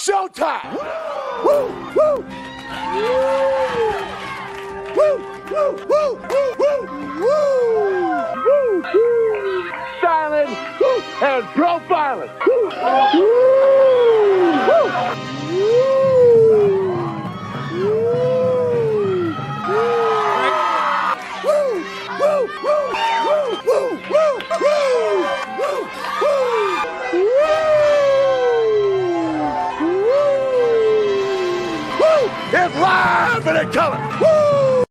showtime! Woo! Woo! Woo! Woo! Woo! Woo! Woo! Woo! Silent and profiling. It's live and in color. Woo!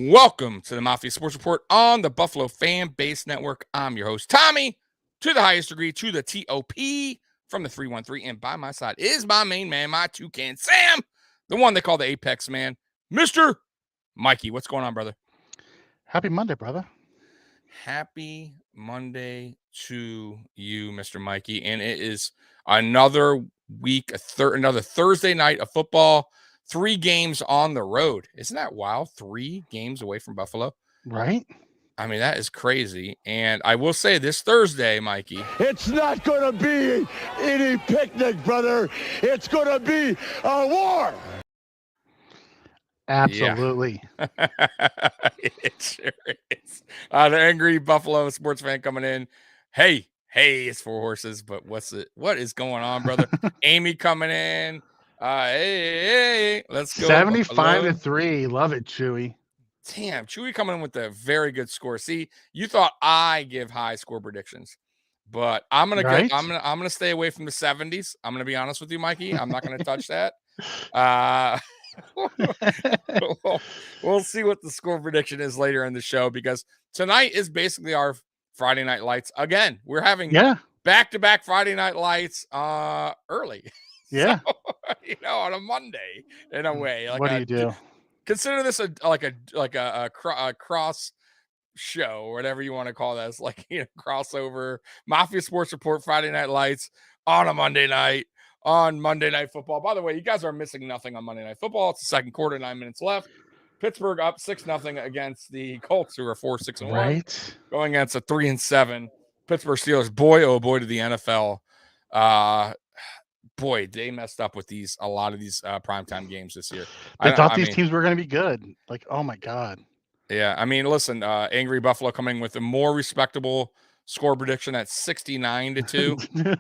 Welcome to the Mafia Sports Report on the Buffalo Fan Base Network. I'm your host, Tommy, to the highest degree, to the TOP from the 313. And by my side is my main man, my toucan, Sam, the one they call the Apex Man, Mr. Mikey. What's going on, brother? Happy Monday, brother. Happy Monday to you, Mr. Mikey. And it is another week, another Thursday night of football. 3 games on the road. Isn't that wild? 3 games away from Buffalo. Right? I mean, that is crazy. And I will say this Thursday, Mikey. It's not going to be any picnic, brother. It's going to be a war. Absolutely. Yeah. It sure is. The angry Buffalo sports fan coming in. Hey, it's 4 horses, but what is going on, brother? Amy coming in. Hey, let's go. 75-3. Love it, Chewy. Damn, Chewy coming in with a very good score. See, you thought I give high score predictions, but I'm gonna stay away from the 70s. I'm gonna be honest with you, Mikey. I'm not gonna touch that. We'll see what the score prediction is later in the show, because tonight is basically our Friday night lights again. We're having back-to-back Friday night lights early. Yeah. So, on a Monday, in a way. Like, what do you do? Consider this a cross show, or whatever you want to call that. It's like, crossover Mafia Sports Report Friday Night Lights on a Monday night on Monday Night Football. By the way, you guys are missing nothing on Monday Night Football. It's the second quarter, 9 minutes left. Pittsburgh up 6-0 against the Colts, who are 4-6-1, right, going against a 3-7 Pittsburgh Steelers. Boy, oh boy, to the NFL. Boy, they messed up with a lot of these primetime games this year. I thought these teams were going to be good. Like, oh my God. Yeah, I mean, listen, angry Buffalo coming with a more respectable score prediction at 69-2.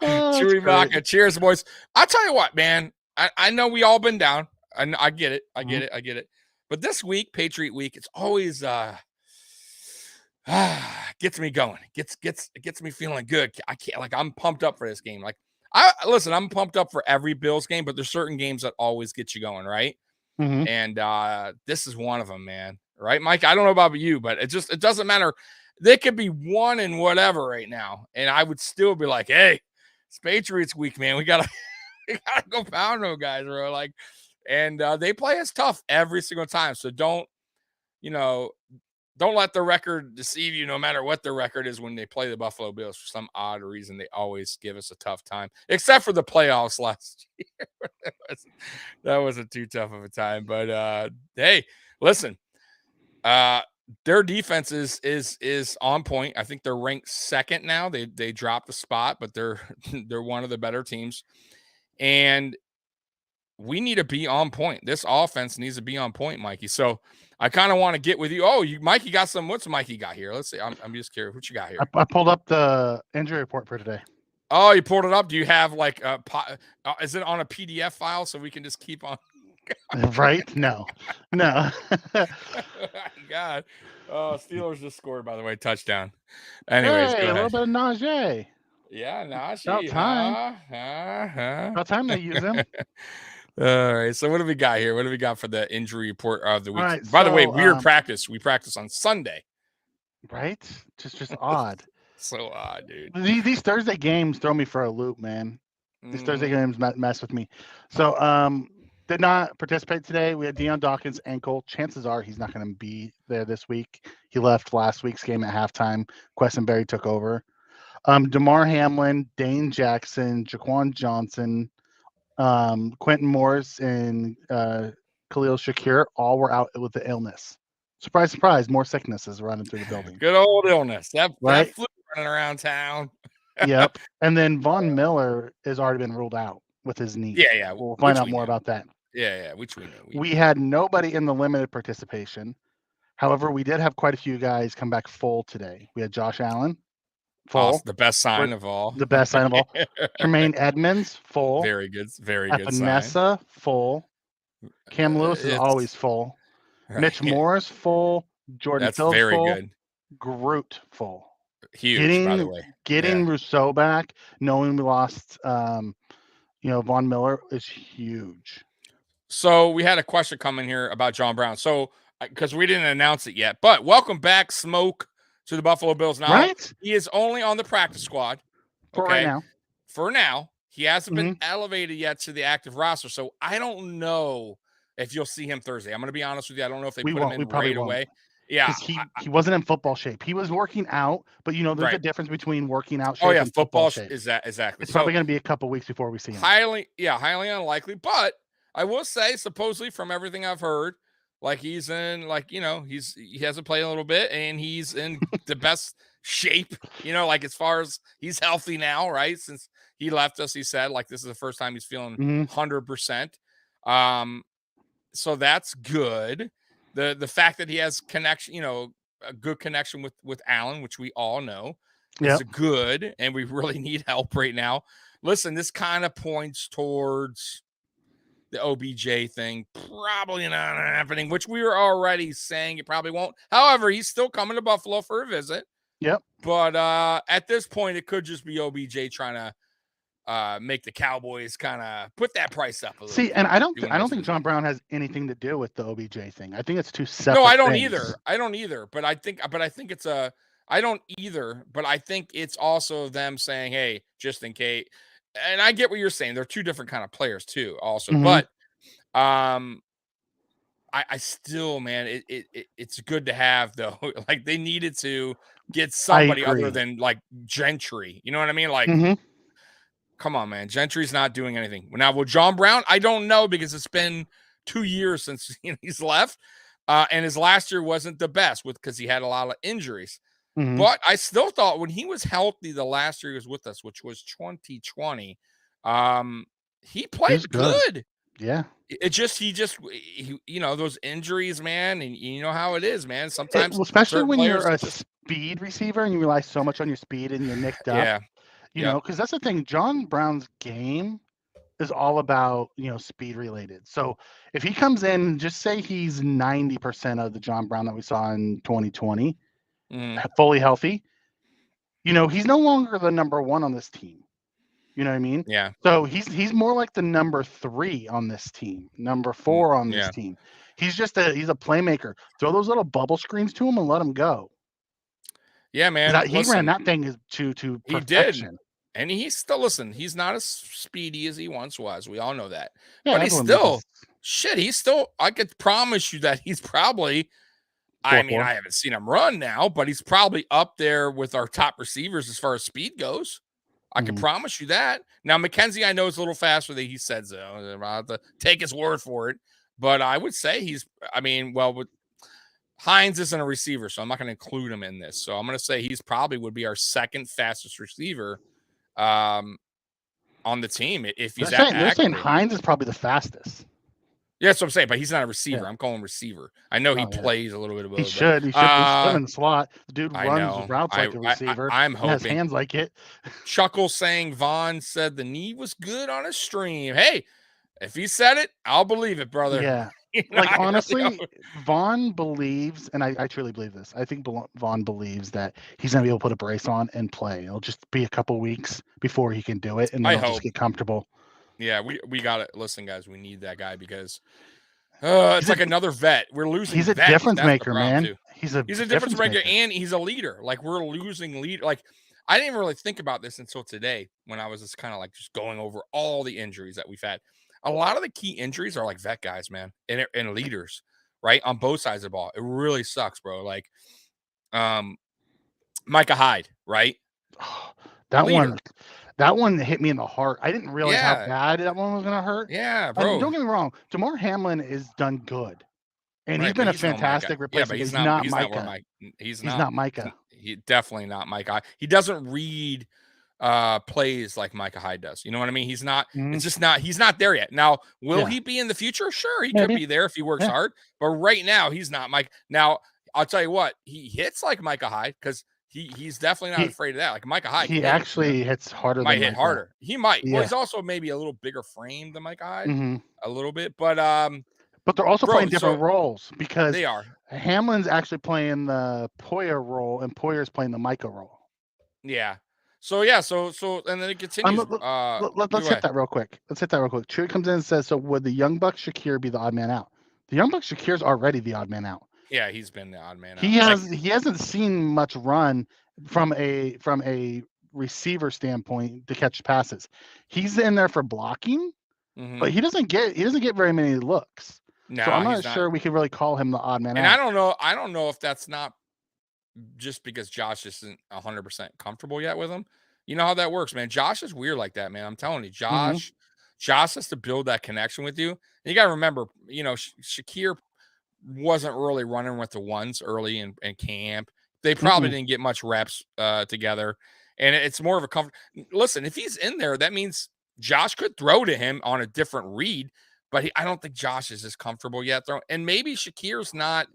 Chewy Vodka. Cheers, boys. I'll tell you what, man. I know we all been down. I get it. I get it. But this week, Patriot week, it's always gets me going. It gets me feeling good. I can't, I'm pumped up for this game. I'm pumped up for every Bills game, but there's certain games that always get you going, right? Mm-hmm. And this is one of them, man. Right, Mike? I don't know about you, but it doesn't matter. They could be 1 and whatever right now, and I would still be like, hey, it's Patriots week, man. We gotta go pound those guys, bro. And they play us tough every single time. So don't let the record deceive you, no matter what the record is when they play the Buffalo Bills. For some odd reason, they always give us a tough time, except for the playoffs last year. That wasn't too tough of a time. But hey, listen, their defense is on point. I think they're ranked second now. They dropped a spot, but they're one of the better teams. And we need to be on point. This offense needs to be on point, Mikey. So I kind of want to get with you. Oh, Mikey got some. What's Mikey got here? Let's see. I'm just curious. What you got here? I pulled up the injury report for today. Oh, you pulled it up. Do you have is it on a PDF file so we can just keep on? Right? No. God. Oh, Steelers just scored, by the way, touchdown. Anyways, hey, a little bit of Najee. Yeah, Najee. About time. About time they use him. All right. So what do we got here? What do we got for the injury report of the week? Right, by the way, weird practice. We practice on Sunday. Right? Just odd. So odd, dude. These Thursday games throw me for a loop, man. These Thursday games mess with me. So did not participate today. We had Deion Dawkins' ankle. Chances are he's not going to be there this week. He left last week's game at halftime. Questenberry took over. DeMar Hamlin, Dane Jackson, Jaquan Johnson, Quentin Morris, and Khalil Shakir all were out with the illness. Surprise, surprise, more sickness is running through the building. Good old illness. That Right? flu running around town. Yep. And then Von Miller has already been ruled out with his knee. Yeah. We'll find out more about that. Yeah, which we knew. We had nobody in the limited participation. However, we did have quite a few guys come back full today. We had Josh Allen, full. Awesome. The best sign of all. The best sign of all. Tremaine Edmonds, full. Very good sign. Epinesa, full. Cam Lewis is always full. Right. Mitch Morris, full. Jordan Phillips, very full. Good. Groot, full. Huge, by the way. Getting Rousseau back, knowing we lost, Von Miller is huge. So we had a question come in here about John Brown. So because we didn't announce it yet, but welcome back, Smoke, to the Buffalo Bills. Now, right? He is only on the practice squad. For right now. For now. He hasn't been elevated yet to the active roster. So I don't know if you'll see him Thursday. I'm going to be honest with you. I don't know if they put him in right away. Yeah. Because he wasn't in football shape. He was working out, but there's a difference between working out shape and football shape. Is that exactly. It's probably going to be a couple weeks before we see him. Highly unlikely. But I will say, supposedly from everything I've heard, like he's in, he hasn't played a little bit and he's in the best shape, like as far as he's healthy now, right? Since he left us, he said, like, this is the first time he's feeling 100%. So that's good. The fact that he has connection, a good connection with Allen, which we all know is good, and we really need help right now. Listen, this kind of points towards the OBJ thing probably not happening, which we were already saying it probably won't. However, he's still coming to Buffalo for a visit. Yep. But at this point, it could just be OBJ trying to make the Cowboys kind of put that price up a little. See, and I don't think John Brown has anything to do with the OBJ thing. I think it's two separate. No, I don't things. either. I don't either. But I think it's I don't either. But I think it's also them saying, hey, just in case. And I get what you're saying. They're two different kind of players too, also. But I still, man, it's good to have though. Like they needed to get somebody other than like Gentry. You know what I mean? Like, come on, man. Gentry's not doing anything. Now, with John Brown, I don't know because it's been 2 years since he's left. And his last year wasn't the best because he had a lot of injuries. But I still thought when he was healthy, the last year he was with us, which was 2020, he played good. Yeah. Those injuries, man, and you know how it is, man. Sometimes, especially when you're a speed receiver and you rely so much on your speed and you're nicked up. Yeah. Because that's the thing. John Brown's game is all about, speed related. So if he comes in, just say he's 90% of the John Brown that we saw in 2020, fully healthy, he's no longer the number one on this team. You know what I mean? Yeah. So he's more like the number 3 on this team, number 4 on this team. He's just he's a playmaker. Throw those little bubble screens to him and let him go. Yeah, man. He ran that thing to perfection. He did. And he's still, he's not as speedy as he once was. We all know that. Yeah, but he's still, I could promise you that he's probably, I haven't seen him run now, but he's probably up there with our top receivers as far as speed goes. I can promise you that. Now, McKenzie, I know is a little faster than he said so. I'll have to take his word for it. But I would say Hines isn't a receiver, so I'm not going to include him in this. So I'm going to say he's probably would be our second fastest receiver on the team if he's they're saying Hines is probably the fastest. Yeah, that's what I'm saying, but he's not a receiver. I'm calling receiver. I know he plays a little bit of both. He should. He's in the slot. The dude runs routes like a receiver. I'm hoping. Has hands like it. Chuckle saying Vaughn said the knee was good on a stream. Hey, if he said it, I'll believe it, brother. Yeah. Honestly, Vaughn believes, and I truly believe this. I think Vaughn believes that he's going to be able to put a brace on and play. It'll just be a couple weeks before he can do it, and then he'll just get comfortable. Yeah, we got it. Listen, guys, we need that guy because it's like another vet. We're losing. He's a difference maker, man. He's a difference maker, and he's a leader. Like we're losing leader. Like I didn't even really think about this until today when I was just kind of like just going over all the injuries that we've had. A lot of the key injuries are like vet guys, man, and leaders, right, on both sides of the ball. It really sucks, bro. Like, Micah Hyde, right? That one hit me in the heart. I didn't realize how bad that one was going to hurt. Yeah, bro. Don't get me wrong. Damar Hamlin is done good. And Right, he's but been a he's no Micah. fantastic Yeah, but replacement. he's He's not not he's not where Micah. he's He's not not Micah. he definitely not Micah. He doesn't read plays like Micah Hyde does. You know what I mean? He's not, it's just not, he's not there yet. Now, will he be in the future? Sure, he could Maybe. be there if he works Yeah. hard. But right now, he's not Mike. Now, I'll tell you what, he hits like Micah Hyde because he's definitely not afraid of that. Like Micah Hyde, he actually hits harder might than hit Micah. harder. He might. Yeah. Well, he's also maybe a little bigger frame than Micah Hyde, a little bit. But they're also playing different so roles because they are. Hamlin's actually playing the Poyer role and Poyer's playing the Micah role. Yeah. So yeah, so and then it continues. Let's hit that real quick. Chewy comes in and says, "So would the Young Buck Shakir be the odd man out?" The Young Buck Shakir's already the odd man out. Yeah, he's been the odd man out. He hasn't seen much run from a receiver standpoint to catch passes. He's in there for blocking, but he doesn't get very many looks. No, so I'm not sure we could really call him the odd man out. And I don't know if that's not just because Josh isn't 100% comfortable yet with him. You know how that works, man. Josh is weird like that, man. I'm telling you, Josh has to build that connection with you. And you got to remember, you know, Shakir wasn't really running with the ones early in camp. They probably didn't get much reps together. And it's more of a comfort. Listen, if he's in there, that means Josh could throw to him on a different read, but I don't think Josh is as comfortable yet. And maybe Shakir's not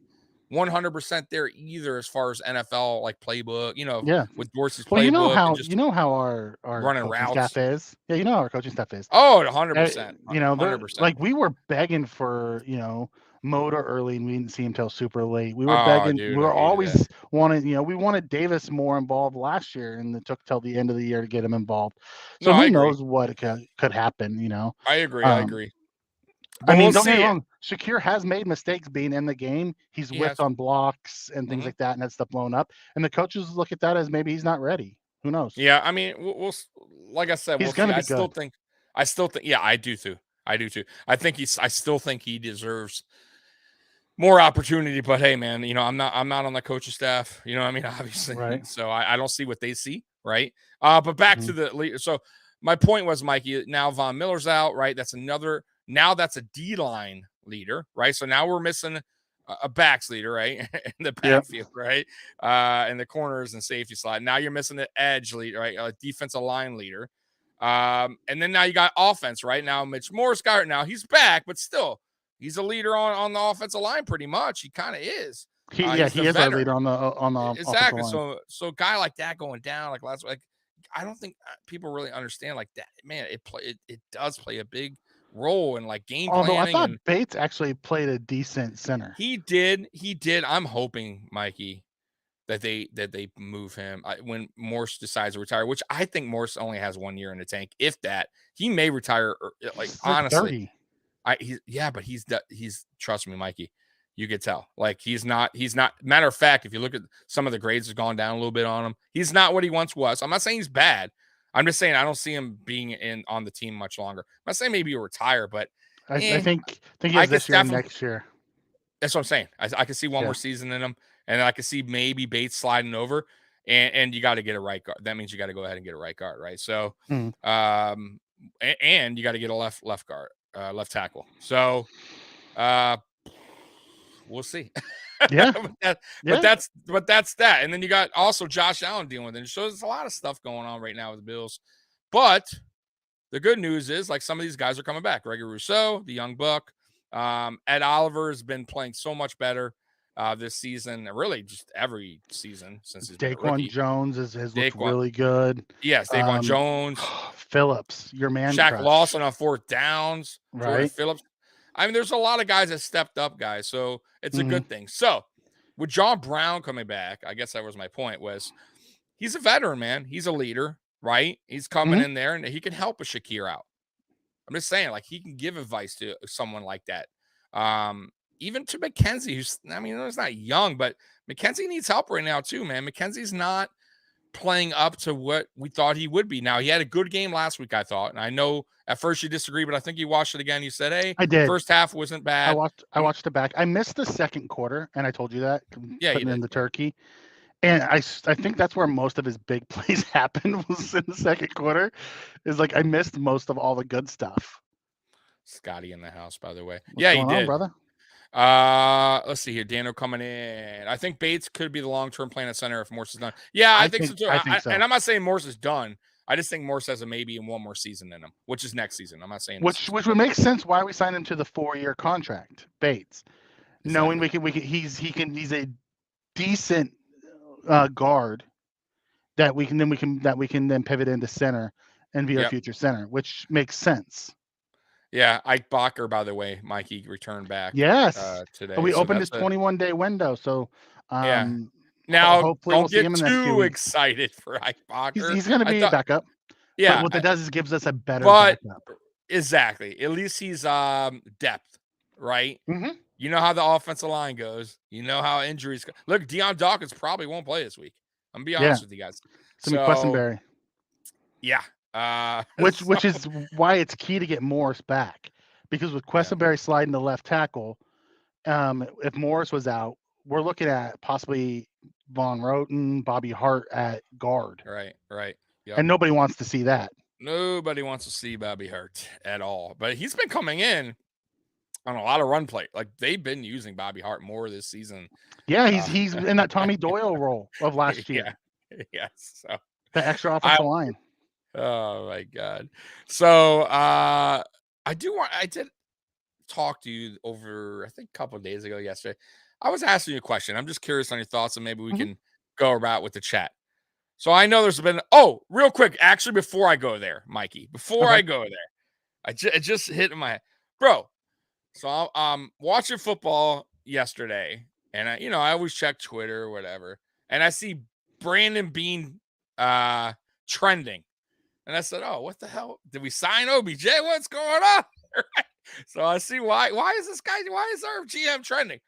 100% there either as far as NFL like playbook, you know, with Dorsey's playbook. You know how our running coaching routes staff is. Yeah, you know how our coaching staff is. Oh, 100%. You know, 100%. Like we were begging for, you know, Motor early and we didn't see him till super late. We were begging. Dude, we were always wanting, you know, we wanted Davis more involved last year and it took till the end of the year to get him involved. So who knows what could happen, you know? I agree. But I mean, don't get me wrong. Shakir has made mistakes being in the game. He's whipped on blocks and things like that, and had stuff blown up. And the coaches look at that as maybe he's not ready. Who knows? Yeah, I mean, we'll like I said, he's going to be good. I still think. Yeah, I do too. I still think he deserves more opportunity. But hey, man, you know, I'm not on the coaching staff. You know what I mean? Obviously, right. So I don't see what they see, right? But back to the leader. So my point was, Mikey. Now Von Miller's out, right? That's a D-line leader, right? So now we're missing a backs leader, right? In the backfield, right? In the corners and safety slot. Now you're missing the edge leader, right? A defensive line leader. And then now you got offense, right? Now Mitch Morris now he's back, but still he's a leader on the offensive line pretty much. He kind of is. He is our leader on the exactly. Line. So a guy like that going down like last week, I don't think people really understand like that. Man, it does play a big role in like game planning. Although I thought Bates actually played a decent center. He did. I'm hoping, Mikey, that they move him when Morse decides to retire, which I think Morse only has 1 year in the tank. If that, he may retire. Like honestly, 30. But he's trust me, Mikey. You could tell. Like he's not. Matter of fact, if you look at some of the grades, has gone down a little bit on him. He's not what he once was. I'm not saying he's bad. I'm just saying I don't see him being on the team much longer. I'm not saying maybe he'll retire, but I think he has this year and next year. That's what I'm saying. I can see one more season in him, and I can see maybe Bates sliding over, and you got to get a right guard. That means you got to go ahead and get a right guard, right? So, and you got to get a left guard, left tackle. So, we'll see. Yeah. but that's that. And then you got also Josh Allen dealing with it. So there's a lot of stuff going on right now with the Bills. But the good news is like some of these guys are coming back. Gregory Rousseau, the young buck. Ed Oliver has been playing so much better this season, really just every season since he's Daquan Jones has looked really good. Yes, Daquan Jones. Phillips, your man. Shaq Lawson on fourth downs. Right. Jordan Phillips. I mean, there's a lot of guys that stepped up, guys. So it's a good thing. So with John Brown coming back, I guess that was my point, was he's a veteran, man. He's a leader, right? He's coming in there and he can help a Shakir out. I'm just saying, like, he can give advice to someone like that. Even to McKenzie, who's, I mean, he's not young, but McKenzie needs help right now too, man. McKenzie's not playing up to what we thought he would be. Now, he had a good game last week, I thought. And I know at first you disagree, but I think you watched it again. You said, hey, I did. First half wasn't bad. I watched it back. I missed the second quarter, and I told you that. Yeah, putting in the turkey. And I think that's where most of his big plays happened, was in the second quarter. Is like I missed most of all the good stuff. Scotty in the house, by the way. What's going on, brother? Let's see here. Daniel coming in. I think Bates could be the long-term plan at center if Morse is done. Yeah, I think so too. I think so. And I'm not saying Morse is done. I just think Morse has a maybe in one more season in him, which is next season. I'm not saying which would make sense why we signed him to the 4-year contract, Bates, knowing he's a decent guard that we can then pivot into center and be our future center, which makes sense. Yeah, Ike Bacher, by the way, Mikey returned back. Yes, today. We opened his 21-day window, so yeah. Now, hopefully don't we'll see him in too excited for Ike Bacher. He's going to be a backup. Yeah, but what that does is gives us a better backup. Exactly. At least he's depth, right? Mm-hmm. You know how the offensive line goes. You know how injuries go. Look, Deion Dawkins probably won't play this week. I'm gonna be honest with you guys. So Questenberry. Yeah. Which is why it's key to get Morris back, because with Questenberry sliding to left tackle, if Morris was out, we're looking at possibly Von Roten, Bobby Hart at guard. Right. Yep. And nobody wants to see that. Nobody wants to see Bobby Hart at all. But he's been coming in on a lot of run play. Like, they've been using Bobby Hart more this season. Yeah, he's in that Tommy Doyle role of last year. Yes. So the extra offensive line. Oh my God. So I did talk to you over, I think, a couple of days ago yesterday. I was asking you a question. I'm just curious on your thoughts, and maybe we can go about with the chat. So I know there's been real quick, actually, before I go there, Mikey, I go there, it just hit in my head. Bro. So I'm watching football yesterday, and I always check Twitter or whatever, and I see Brandon Beane trending. And I said, "Oh, what the hell? Did we sign OBJ? What's going on?" So I see why is our GM trending?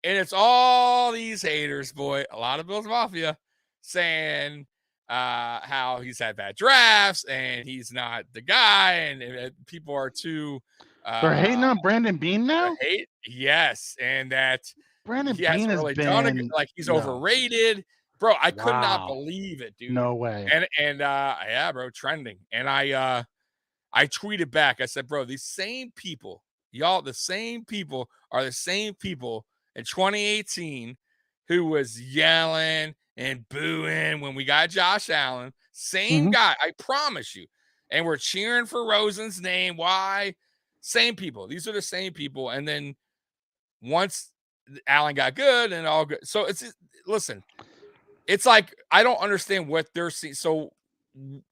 And it's all these haters, boy, a lot of Bills Mafia saying how he's had bad drafts and he's not the guy, and people are too they're hating on Brandon Beane now? Yes, and that Brandon he hasn't really done like he's overrated. Bro, I could not believe it, dude. No way. And yeah, bro, trending. And I tweeted back. I said, bro, these same people, the same people are the same people in 2018 who was yelling and booing when we got Josh Allen. Same guy, I promise you. And we're cheering for Rosen's name. Why? Same people. These are the same people. And then once Allen got good and all good. So listen, it's like, I don't understand what they're seeing. So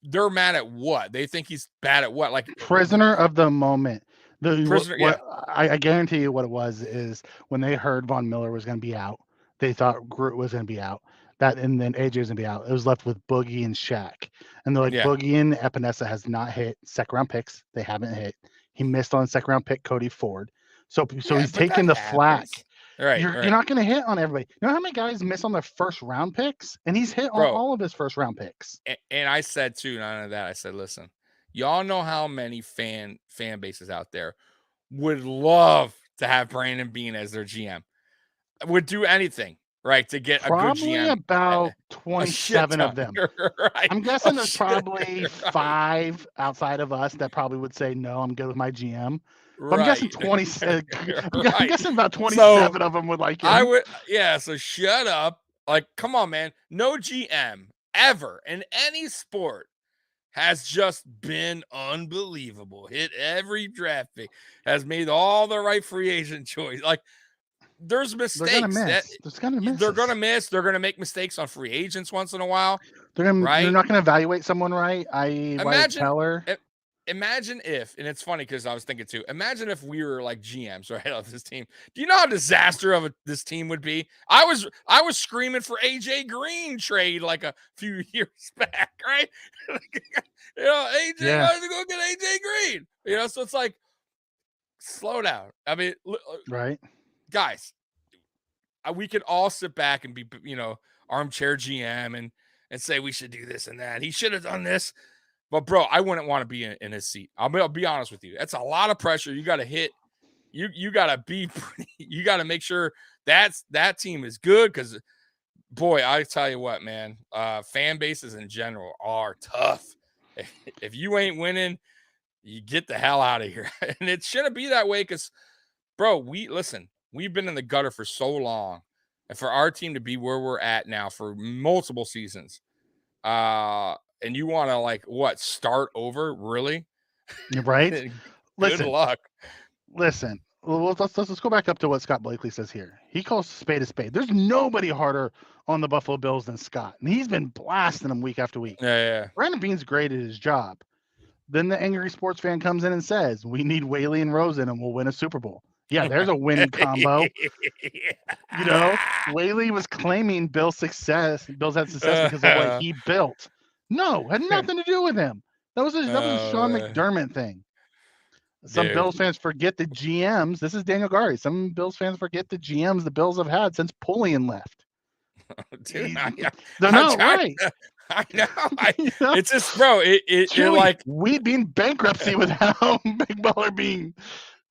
they're mad at what? They think he's bad at what? Like prisoner of the moment. I guarantee you what it was is when they heard Von Miller was going to be out, they thought Groot was going to be out. And then AJ was going to be out. It was left with Boogie and Shaq. And they're like, Boogie and Epinesa has not hit second-round picks. They haven't hit. He missed on second-round pick Cody Ford. So he's taking the flack. Right, you're not going to hit on everybody. You know how many guys miss on their first-round picks? And he's hit on all of his first-round picks. And I said, too, none of that. I said, listen, y'all know how many fan bases out there would love to have Brandon Beane as their GM. Would do anything, right, to get probably a good GM. About 27 of them. Right. I'm guessing there's probably 5 outside of us that probably would say, no, I'm good with my GM. But I'm guessing 27. I'm guessing about 27 of them would like him. So shut up. Like, come on, man. No GM ever in any sport has just been unbelievable. Hit every draft pick, has made all the right free agent choice. Like, there's mistakes. They're gonna miss. They're gonna make mistakes on free agents once in a while. They're not gonna evaluate someone right. Imagine if, and it's funny because I was thinking too, imagine if we were like GMs, right, of this team. Do you know how disaster of this team would be? I was screaming for AJ Green trade like a few years back, right? AJ wanted to go get AJ Green. So it's like, slow down. I mean, right, guys, we could all sit back and be, armchair GM and say we should do this and that. He should have done this. But, bro, I wouldn't want to be in his seat. I'll be honest with you. That's a lot of pressure. You got to hit. You got to be pretty. You got to make sure that team is good because, boy, I tell you what, man, fan bases in general are tough. If you ain't winning, you get the hell out of here. And it shouldn't be that way because, bro, we've been in the gutter for so long, and for our team to be where we're at now for multiple seasons, and you want to like what start over? Really? You're right. Good luck. Listen. Well, let's go back up to what Scott Blakely says here. He calls spade a spade. There's nobody harder on the Buffalo Bills than Scott, and he's been blasting them week after week. Yeah. Brandon Beane's great at his job. Then the angry sports fan comes in and says, "We need Whaley and Rosen, and we'll win a Super Bowl." Yeah, there's a winning combo. You know, Whaley was claiming Bill's had success because of what he built. No, had nothing to do with him. That was a Sean McDermott thing. Some Bills fans forget the GMs. This is Daniel Gary. Some Bills fans forget the GMs the Bills have had since Pullian left. Dude, they're not right. I know. It's just, bro. You're like we'd be in bankruptcy without Big Baller being.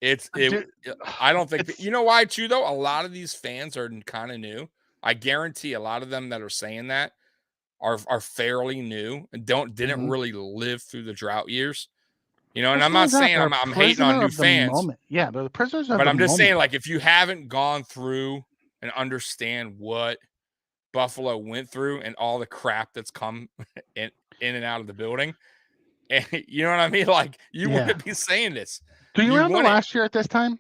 I don't think you know why too though. A lot of these fans are kind of new. I guarantee a lot of them that are saying that are fairly new and didn't really live through the drought years. You know, and I'm not saying I'm hating on new fans. Yeah, they're the prisoners of but the I'm just moment. saying, like, if you haven't gone through and understand what Buffalo went through and all the crap that's come in and out of the building, and you know what I mean? Like, you wouldn't be saying this. Do you remember last year at this time?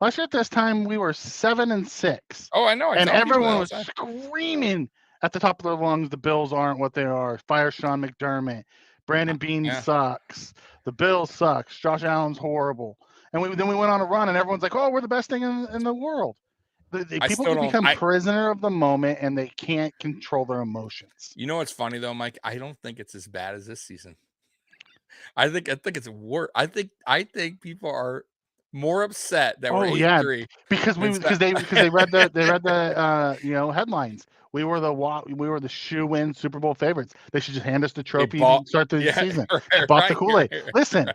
Last year at this time, we were 7-6. Oh, I know. And everyone was screaming at the top of their lungs, the Bills aren't what they are. Fire Sean McDermott. Brandon Beane sucks. The Bills sucks. Josh Allen's horrible. And then we went on a run, and everyone's like, "Oh, we're the best thing in the world." People can become prisoner of the moment, and they can't control their emotions. You know what's funny though, Mike? I don't think it's as bad as this season. I think it's worse. I think people are more upset that we're 8-3 because they read the headlines. We were the shoe-in Super Bowl favorites. They should just hand us the trophy and start the season. They bought the Kool-Aid. Listen,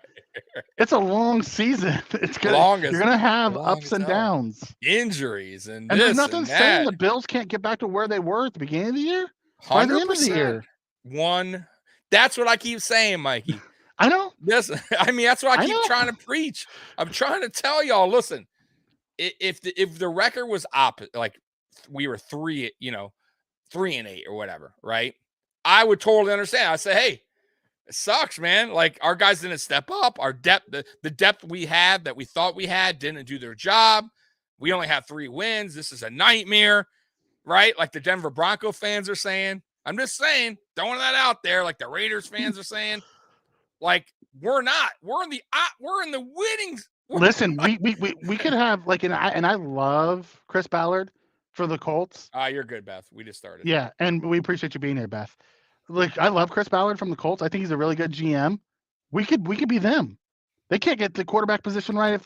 it's a long season. It's good. You're gonna have ups and downs, injuries, and there's nothing saying the Bills can't get back to where they were at the beginning of the year. 100%. By the end of the year. That's what I keep saying, Mikey. I know. Yes, I mean that's what I keep trying to preach. I'm trying to tell y'all. Listen, if the record was opposite, like we were 3-8 or whatever, right? I would totally understand. I say, hey, it sucks, man. Like our guys didn't step up. Our depth, the depth we had that we thought we had, didn't do their job. We only had 3 wins. This is a nightmare, right? Like the Denver Bronco fans are saying. I'm just saying, throwing that out there, like the Raiders fans are saying. Like we're not. We're in the winning. Listen, we could have like, and I love Chris Ballard for the Colts. You're good, Beth. We just started. Yeah, and we appreciate you being here, Beth. Like, I love Chris Ballard from the Colts. I think he's a really good GM. We could be them. They can't get the quarterback position right if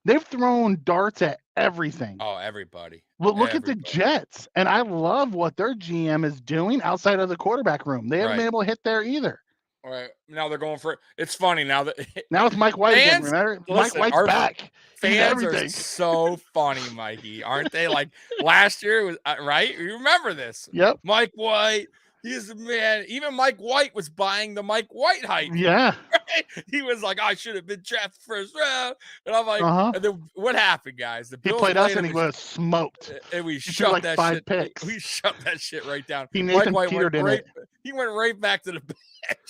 they've thrown darts at everything. Oh, everybody. Well, look at the Jets, and I love what their GM is doing outside of the quarterback room. They haven't been able to hit there either. All right, now they're going for it. It's funny now that now it's Mike White again. Remember, Mike White's back. Fans are so funny, Mikey, aren't they? Like last year it was right. You remember this? Yep. Mike White. He's the man. Even Mike White was buying the Mike White hype. Yeah. Right? He was like, I should have been drafted first round. And I'm like, and then what happened, guys? The Bills played us and he was smoked. And we shut that 5 shit. Picks. We shut that shit right down. Mike White went right back to the bench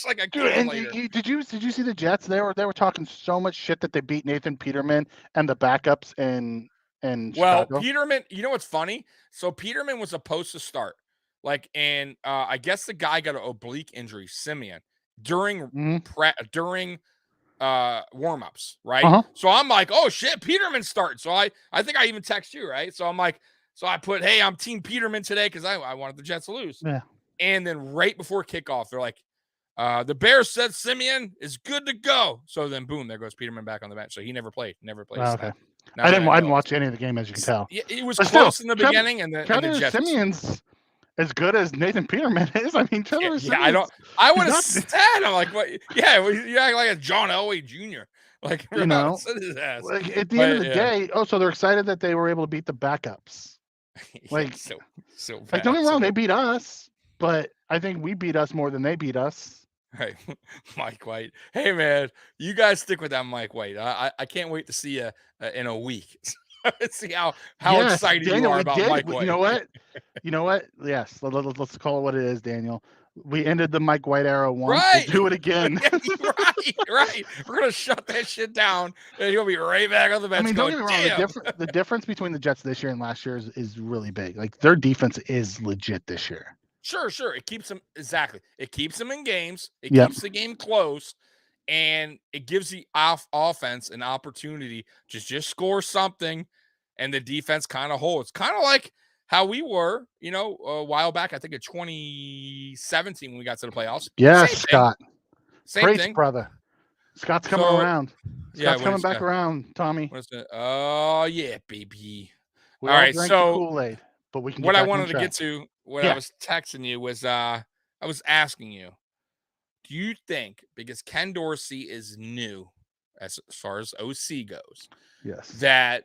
like a dude. And did you see the Jets? They were talking so much shit that they beat Nathan Peterman and the backups in Chicago. Peterman, you know what's funny? So Peterman was supposed to start. Like, and I guess the guy got an oblique injury, Simeon, during warm-ups, right? So I'm like, oh shit, Peterman starting. So I think I even text you, right? So I'm like, so I put, hey, I'm Team Peterman today because I wanted the Jets to lose. Yeah. And then right before kickoff, they're like, the Bears said Simeon is good to go. So then boom, there goes Peterman back on the bench. So he never played. Okay. I didn't watch any of the game, as you can tell. It was close in the beginning, and the Jets. Simeon's as good as Nathan Peterman is. I mean, I would have said, I'm like, what? Yeah, you act like a John Elway Jr. Like, his ass. Like at the end of the day, so they're excited that they were able to beat the backups. Like, so bad. Like, don't get me wrong, they beat us, but I think we beat us more than they beat us. Right, Mike White. Hey man, you guys stick with that Mike White. I can't wait to see you in a week. See how Yes, excited you Daniel, are we about did. Mike You White. know what? You know what? Yes, let's call it what it is, Daniel. We ended the Mike White era once. Right. We'll do it again. right. We're gonna shut that shit down, and he'll be right back on the bench. I mean, don't get me wrong. Damn. The difference between the Jets this year and last year is really big. Like their defense is legit this year. Sure. It keeps them It keeps them in games. It Yep. keeps the game close, and it gives the offense an opportunity to just score something, and the defense kind of holds. Kind of like how we were, a while back. I think in 2017 when we got to the playoffs. Yes, Same Scott. Same Preach, thing. brother. Scott's coming around. Scott's coming back around, Tommy. What is it? Oh yeah, baby. We all right, drank so the Kool-Aid, but we can get what I back wanted on to track. get to, I was texting you was I was asking you, do you think, because Ken Dorsey is new as far as OC goes, yes, that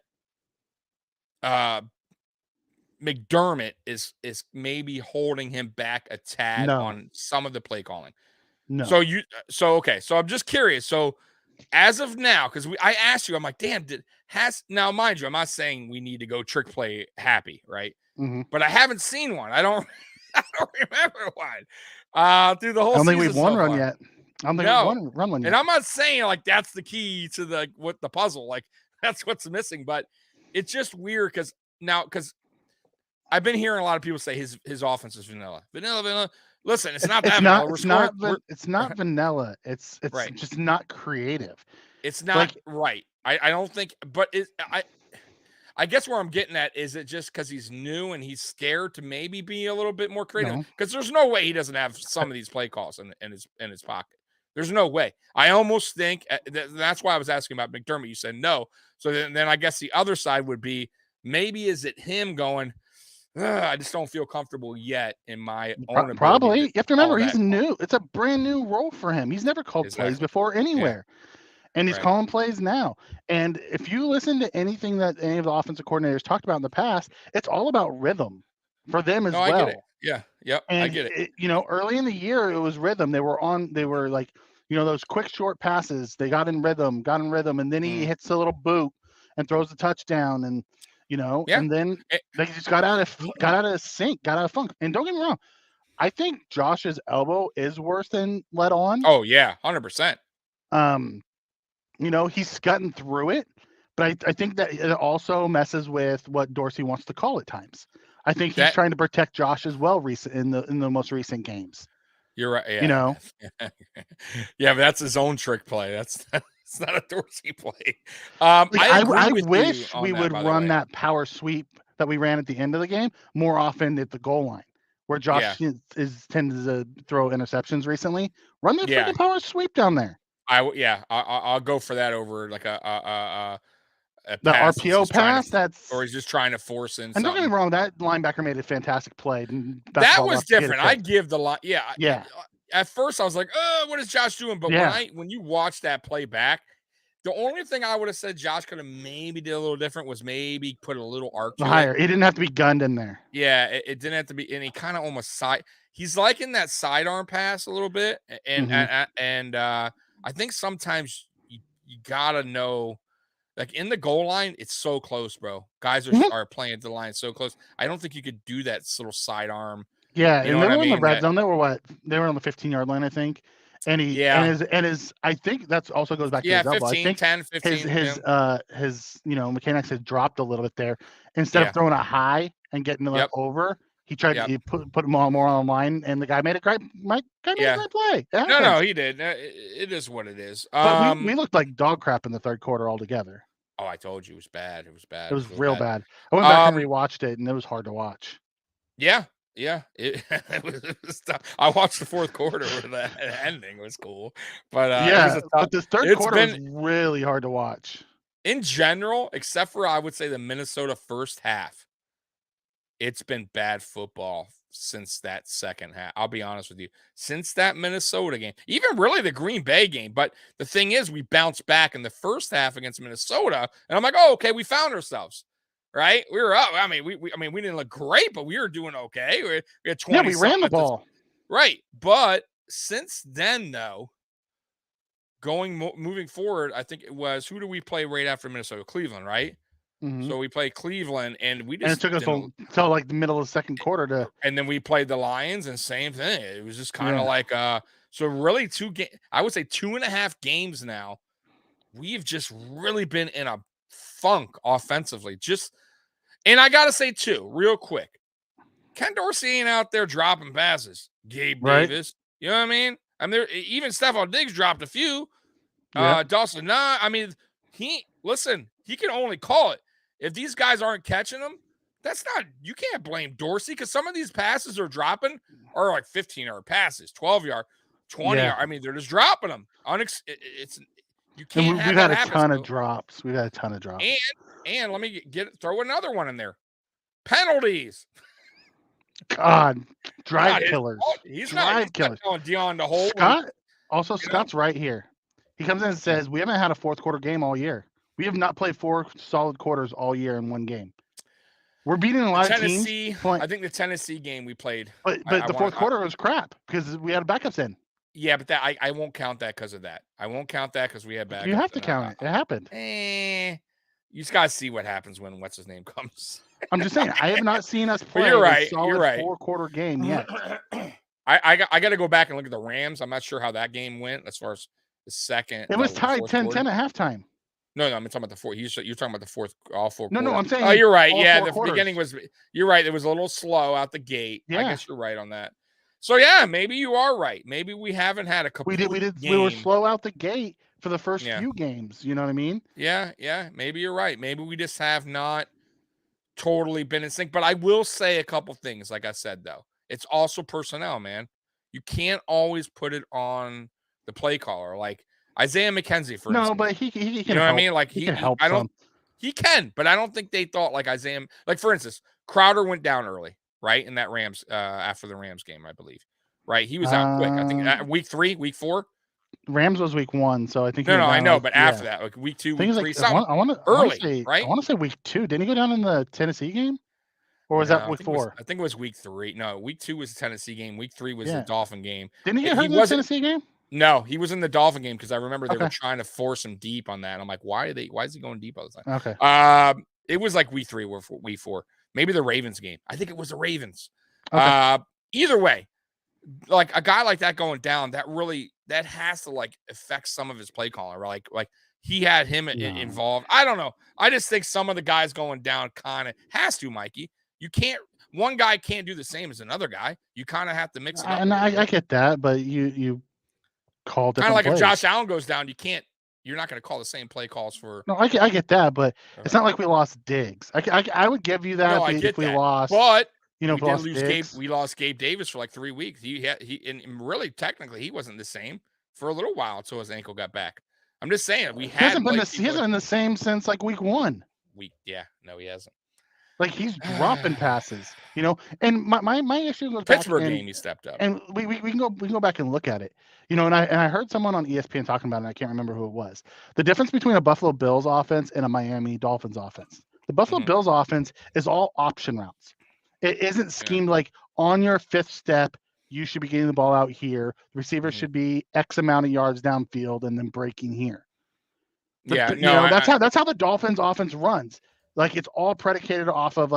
McDermott is maybe holding him back a tad on some of the play calling? No. So I'm just curious. So as of now, because I asked you, I'm like, damn, now mind you, I'm not saying we need to go trick play happy, right? Mm-hmm. But I haven't seen one. I don't remember one. Through the whole season. I don't think we've won so run far. yet. I don't think we've run one yet. And I'm not saying like that's the key to the puzzle. Like that's what's missing, but it's just weird because I've been hearing a lot of people say his offense is vanilla. Listen, it's not that vanilla. It's not vanilla. It's right. just not creative. It's not right. I don't think, but I guess where I'm getting at is it just because he's new and he's scared to maybe be a little bit more creative? Because there's no way he doesn't have some of these play calls in his pocket. There's no way. I almost think that's why I was asking about McDermott. You said no. So then I guess the other side would be maybe is it him going, I just don't feel comfortable yet in my own ability. Probably. You have to remember, he's new. It's a brand new role for him. He's never called plays before anywhere. Yeah. And he's calling plays now. And if you listen to anything that any of the offensive coordinators talked about in the past, it's all about rhythm for them as well. I get it. Yeah. Yep. And I get it. Early in the year, it was rhythm. They were like, those quick short passes. They got in rhythm, and then he hits a little boot and throws a touchdown. And, and then they just got out of sync, got out of funk. And don't get me wrong, I think Josh's elbow is worse than let on. Oh yeah, 100%. He's gotten through it, but I think that it also messes with what Dorsey wants to call at times. I think he's trying to protect Josh as well in the most recent games. You're right. Yeah. Yeah, but that's his own trick play. It's not a Dorsey play. I wish we would run that power sweep that we ran at the end of the game more often at the goal line, where Josh tends to throw interceptions recently. Run that freaking power sweep down there. I'll go for that over like a the RPO pass. Or he's just trying to force in. And don't get me wrong, that linebacker made a fantastic play. That was different. I give the line. Yeah. At first, I was like, "Oh, what is Josh doing?" But when you watch that play back, the only thing I would have said Josh could have maybe did a little different was maybe put a little arc to higher. It He didn't have to be gunned in there. Yeah, it didn't have to be, and he kind of almost He's like in that sidearm pass a little bit, and I think sometimes you gotta know, like in the goal line, it's so close, bro. Guys are playing at the line so close. I don't think you could do that little sidearm. Yeah, and they were in the red zone. They were on the 15-yard line, I think. And his I think that's also goes back to his elbow. 15, I think 10, 15. His mechanics had dropped a little bit there. Instead of throwing a high and getting over, he tried to put him more on the line, and the guy made a great play. No, he did. It is what it is. But we looked like dog crap in the third quarter altogether. Oh, I told you it was bad. It was bad. It was real bad. I went back and rewatched it, and it was hard to watch. Yeah. It was tough. I watched the fourth quarter where the ending was cool, but but the third quarter was really hard to watch. In general, except for I would say the Minnesota first half, it's been bad football since that second half. I'll be honest with you. Since that Minnesota game, even really the Green Bay game. But the thing is, we bounced back in the first half against Minnesota, and I'm like, oh, okay, we found ourselves. Right, we were up. I mean, we didn't look great, but we were doing okay. We had 20. Yeah, we ran the ball. Right, but since then, though, moving forward, I think it was, who do we play right after Minnesota? Cleveland, right? Mhm. So we played Cleveland, and we And it just took us didn't. until like the middle of the second quarter to. And then we played the Lions, and same thing. It was just kind of Yeah. like so really I would say 2.5 games now. We've just really been in a funk offensively. And I gotta say too, real quick, Ken Dorsey ain't out there dropping passes. Gabe Right. Davis, you know what I mean? Even Stephon Diggs dropped a few. Yeah. Dawson, he can only call it. If these guys aren't catching them, you can't blame Dorsey, because some of these passes are dropping are like 15-yard passes, 12-yard, 20-yard. Yeah. They're just dropping them. You And can't have we've that had a happen. ton of drops. We've had a ton of drops. And let me throw another one in there. Penalties. God, drive killers. He's drive not killers. telling Dion to hold. Scott's right here. He comes in and says, we haven't had a fourth quarter game all year. We have not played 4 solid quarters all year in one game. We're beating a lot of teams. I think the Tennessee game we played. But the fourth quarter was crap because we had backups in. Yeah, but I won't count that because of that. I won't count that because we had backups. You have to count it. It happened. You just got to see what happens when what's his name comes. I'm just saying, I have not seen us play a solid 4-quarter game yet. I got to go back and look at the Rams. I'm not sure how that game went as far as the second. It was tied 10-10 at halftime. No, I'm talking about the fourth. You're talking about the fourth, all 4 quarters. No, I'm saying. Oh, you're right. Yeah, the quarters. beginning was. You're right. It was a little slow out the gate. Yeah. I guess you're right on that. So yeah, maybe you are right. Maybe we haven't had a complete game. We were slow out the gate for the first few games. You know what I mean? Yeah. Maybe you're right. Maybe we just have not totally been in sync. But I will say a couple things. Like I said, though, it's also personnel, man. You can't always put it on the play caller. Like Isaiah McKenzie, for instance. No, but he can. You know what I mean? Like he can help. He can, but I don't think they thought like Isaiah. Like for instance, Crowder went down early, right, in that Rams after the Rams game, I believe. Right, he was out quick. I think week 3, week 4. Rams was week 1, so I think. No, I know, but after that, like week 2, week 3, something early, right? I want to say week 2. Didn't he go down in the Tennessee game, or was that week 4? I think it was week 3. No, week 2 was the Tennessee game. Week 3 was the Dolphin game. Didn't he get hurt in the Tennessee game? No, he was in the Dolphin game because I remember they were trying to force him deep on that. And I'm like, why is he going deep all the time? Okay. It was like week 3 or week 4. Maybe the Ravens game. I think it was the Ravens. Okay. Either way, like a guy like that going down, that has to like affect some of his play calling. Like he had him involved. I don't know. I just think some of the guys going down kind of has to, Mikey. You can't. One guy can't do the same as another guy. You kind of have to mix it up. And I get that, but you call different kind of like plays. If Josh Allen goes down, you're not going to call the same play calls for. No, I get that, but it's not like we lost Diggs. I would give you that if we lost. But we lost Gabe Davis for like 3 weeks. And really technically he wasn't the same for a little while until his ankle got back. I'm just saying he hasn't been the same since like week 1. No, he hasn't. Like he's dropping passes, And my issue was Pittsburgh game he stepped up, and we can go back and look at it, And I heard someone on ESPN talking about it. And I can't remember who it was. The difference between a Buffalo Bills offense and a Miami Dolphins offense. The Buffalo Bills offense is all option routes. It isn't schemed like on your 5th step. You should be getting the ball out here. The receiver should be X amount of yards downfield and then breaking here. That's how the Dolphins offense runs. Like it's all predicated off of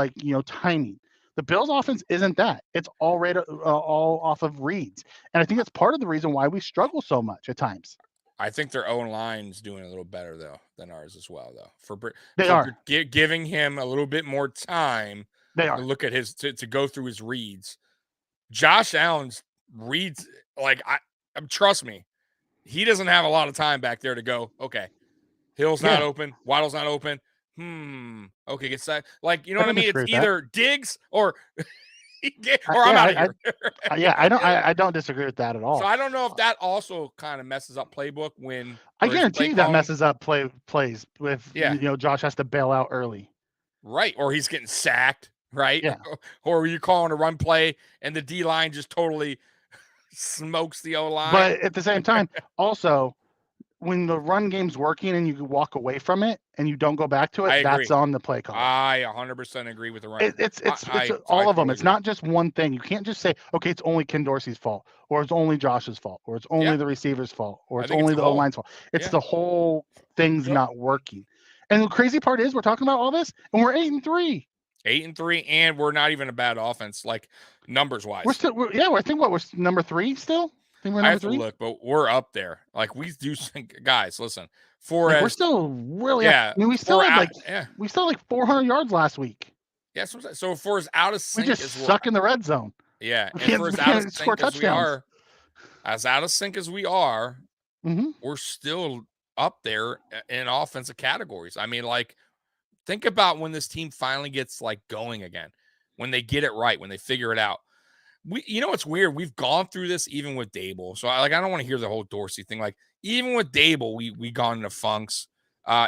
timing. The Bills offense isn't that. It's all off of reads. And I think that's part of the reason why we struggle so much at times. I think their own line's doing a little better though than ours as well though. They are giving him a little bit more time to look at to go through his reads. Josh Allen's reads, trust me, he doesn't have a lot of time back there to go, okay, Hill's not open, Waddle's not open. Okay, gets that. You know what I mean? It's either Diggs or I'm out of here. I don't disagree with that at all. So I don't know if that also kind of messes up playbook when I guarantee you that messes up plays with Josh has to bail out early. Right. Or he's getting sacked, right? Yeah. Or you're calling a run play and the D line just totally smokes the O line. But at the same time, also when the run game's working and you walk away from it and you don't go back to it, that's on the play call. I 100% agree with the run. It's all of them. It's not just one thing. You can't just say, okay, it's only Ken Dorsey's fault, or it's only Josh's fault, or it's only the receiver's fault, or it's only the O-line's fault. It's the whole thing's not working. And the crazy part is we're talking about all this, and we're 8-3. 8-3, and we're not even a bad offense, like numbers wise. We're still, I think we're number 3 still. I think we're I number have to 3. look, but we're up there. Like we do, guys. Listen, We're still really. yeah. I mean, we still had we still had like 400 yards last week. Yeah, so for as out of sync we just suck in the red zone. Yeah, we and for as out of score sync as we are, mm-hmm. we're still up there in offensive categories. I mean, like, think about when this team finally gets like going again, when they get it right, when they figure it out. It's weird. We've gone through this even with Dable. So I don't want to hear the whole Dorsey thing. Like, even with Dable, we gone into funks.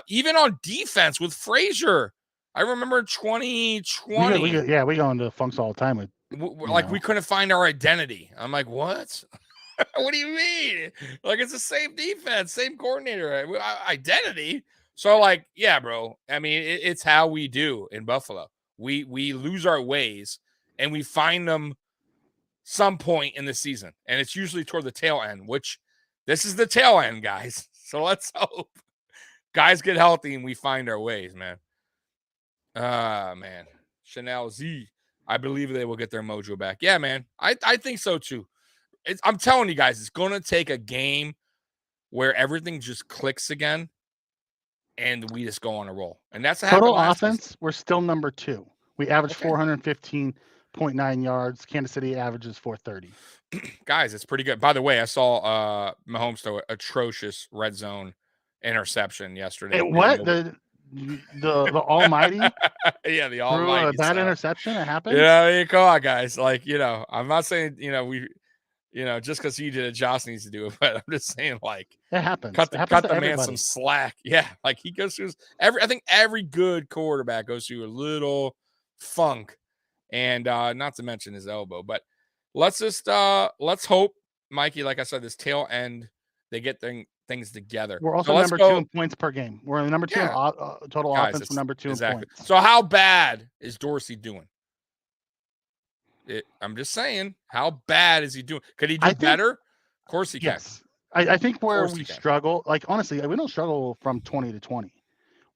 Even on defense with Frazier. I remember 2020. We go into funks all the time. We couldn't find our identity. I'm like, what? What do you mean? Like, it's the same defense, same coordinator, identity. So, like, yeah, bro. I mean, it's how we do in Buffalo. We lose our ways and we find them some point in the season, and it's usually toward the tail end. Which this is the tail end, guys. So let's hope guys get healthy and we find our ways, man. Man, Chanel Z. I believe they will get their mojo back. Yeah, man. I think so too. I'm telling you guys, it's going to take a game where everything just clicks again and we just go on a roll. And that's total offense. Season. We're still number 2. We average 415.9 yards. Kansas City averages 430. Guys, it's pretty good. By the way, I saw Mahomes throw an atrocious red zone interception yesterday. What? The almighty? Yeah, the almighty. Threw a bad interception? It happened? Yeah, come on, guys. Like, I'm not saying, just because he did it, Josh needs to do it. But I'm just saying, like, it happens. Cut the man some slack. Yeah, like he goes through I think every good quarterback goes through a little funk, and not to mention his elbow. But let's hope, Mikey, like I said, this tail end, they get things together. We're also number 2 in points per game. We're in number 2 in total offense. We're number 2 in points. So how bad is Dorsey doing? I'm just saying, how bad is he doing? Could he do better? Of course he can. Yes. I think where we struggle, like, honestly, we don't struggle from 20 to 20.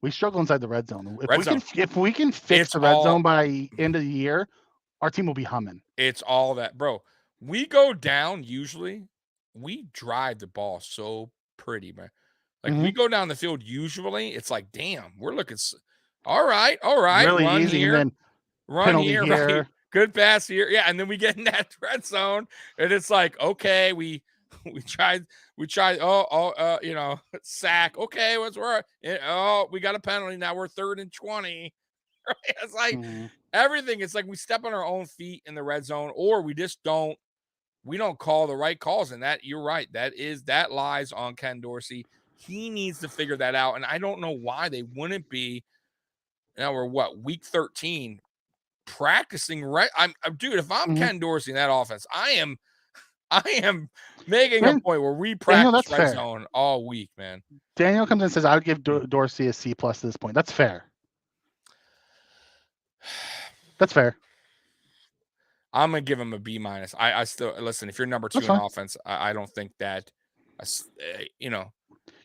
We struggle inside the red zone. If we can fix the red zone by end of the year, our team will be humming. It's all that, bro. We go down usually. We drive the ball so pretty, man. Like, we go down the field usually. It's like, damn, we're looking all right. Really run easy, here, and then run here. Right? Good pass here. Yeah, and then we get in that red zone, and it's like, okay, we tried, sack. Okay, what's wrong? We got a penalty. Now we're 3rd and 20. Right? It's like everything. It's like we step on our own feet in the red zone, or we just don't call the right calls. And that, you're right. That lies on Ken Dorsey. He needs to figure that out. And I don't know why they wouldn't be. Now we're week 13. Practicing right. Dude, if I'm Ken Dorsey in that offense, I am making a point where we practice red zone all week, man. Daniel comes in and says, I would give Dorsey a C+ at this point. That's fair. That's fair. I'm gonna give him a B-. I still listen. If you're number 2 in offense, I don't think that. You're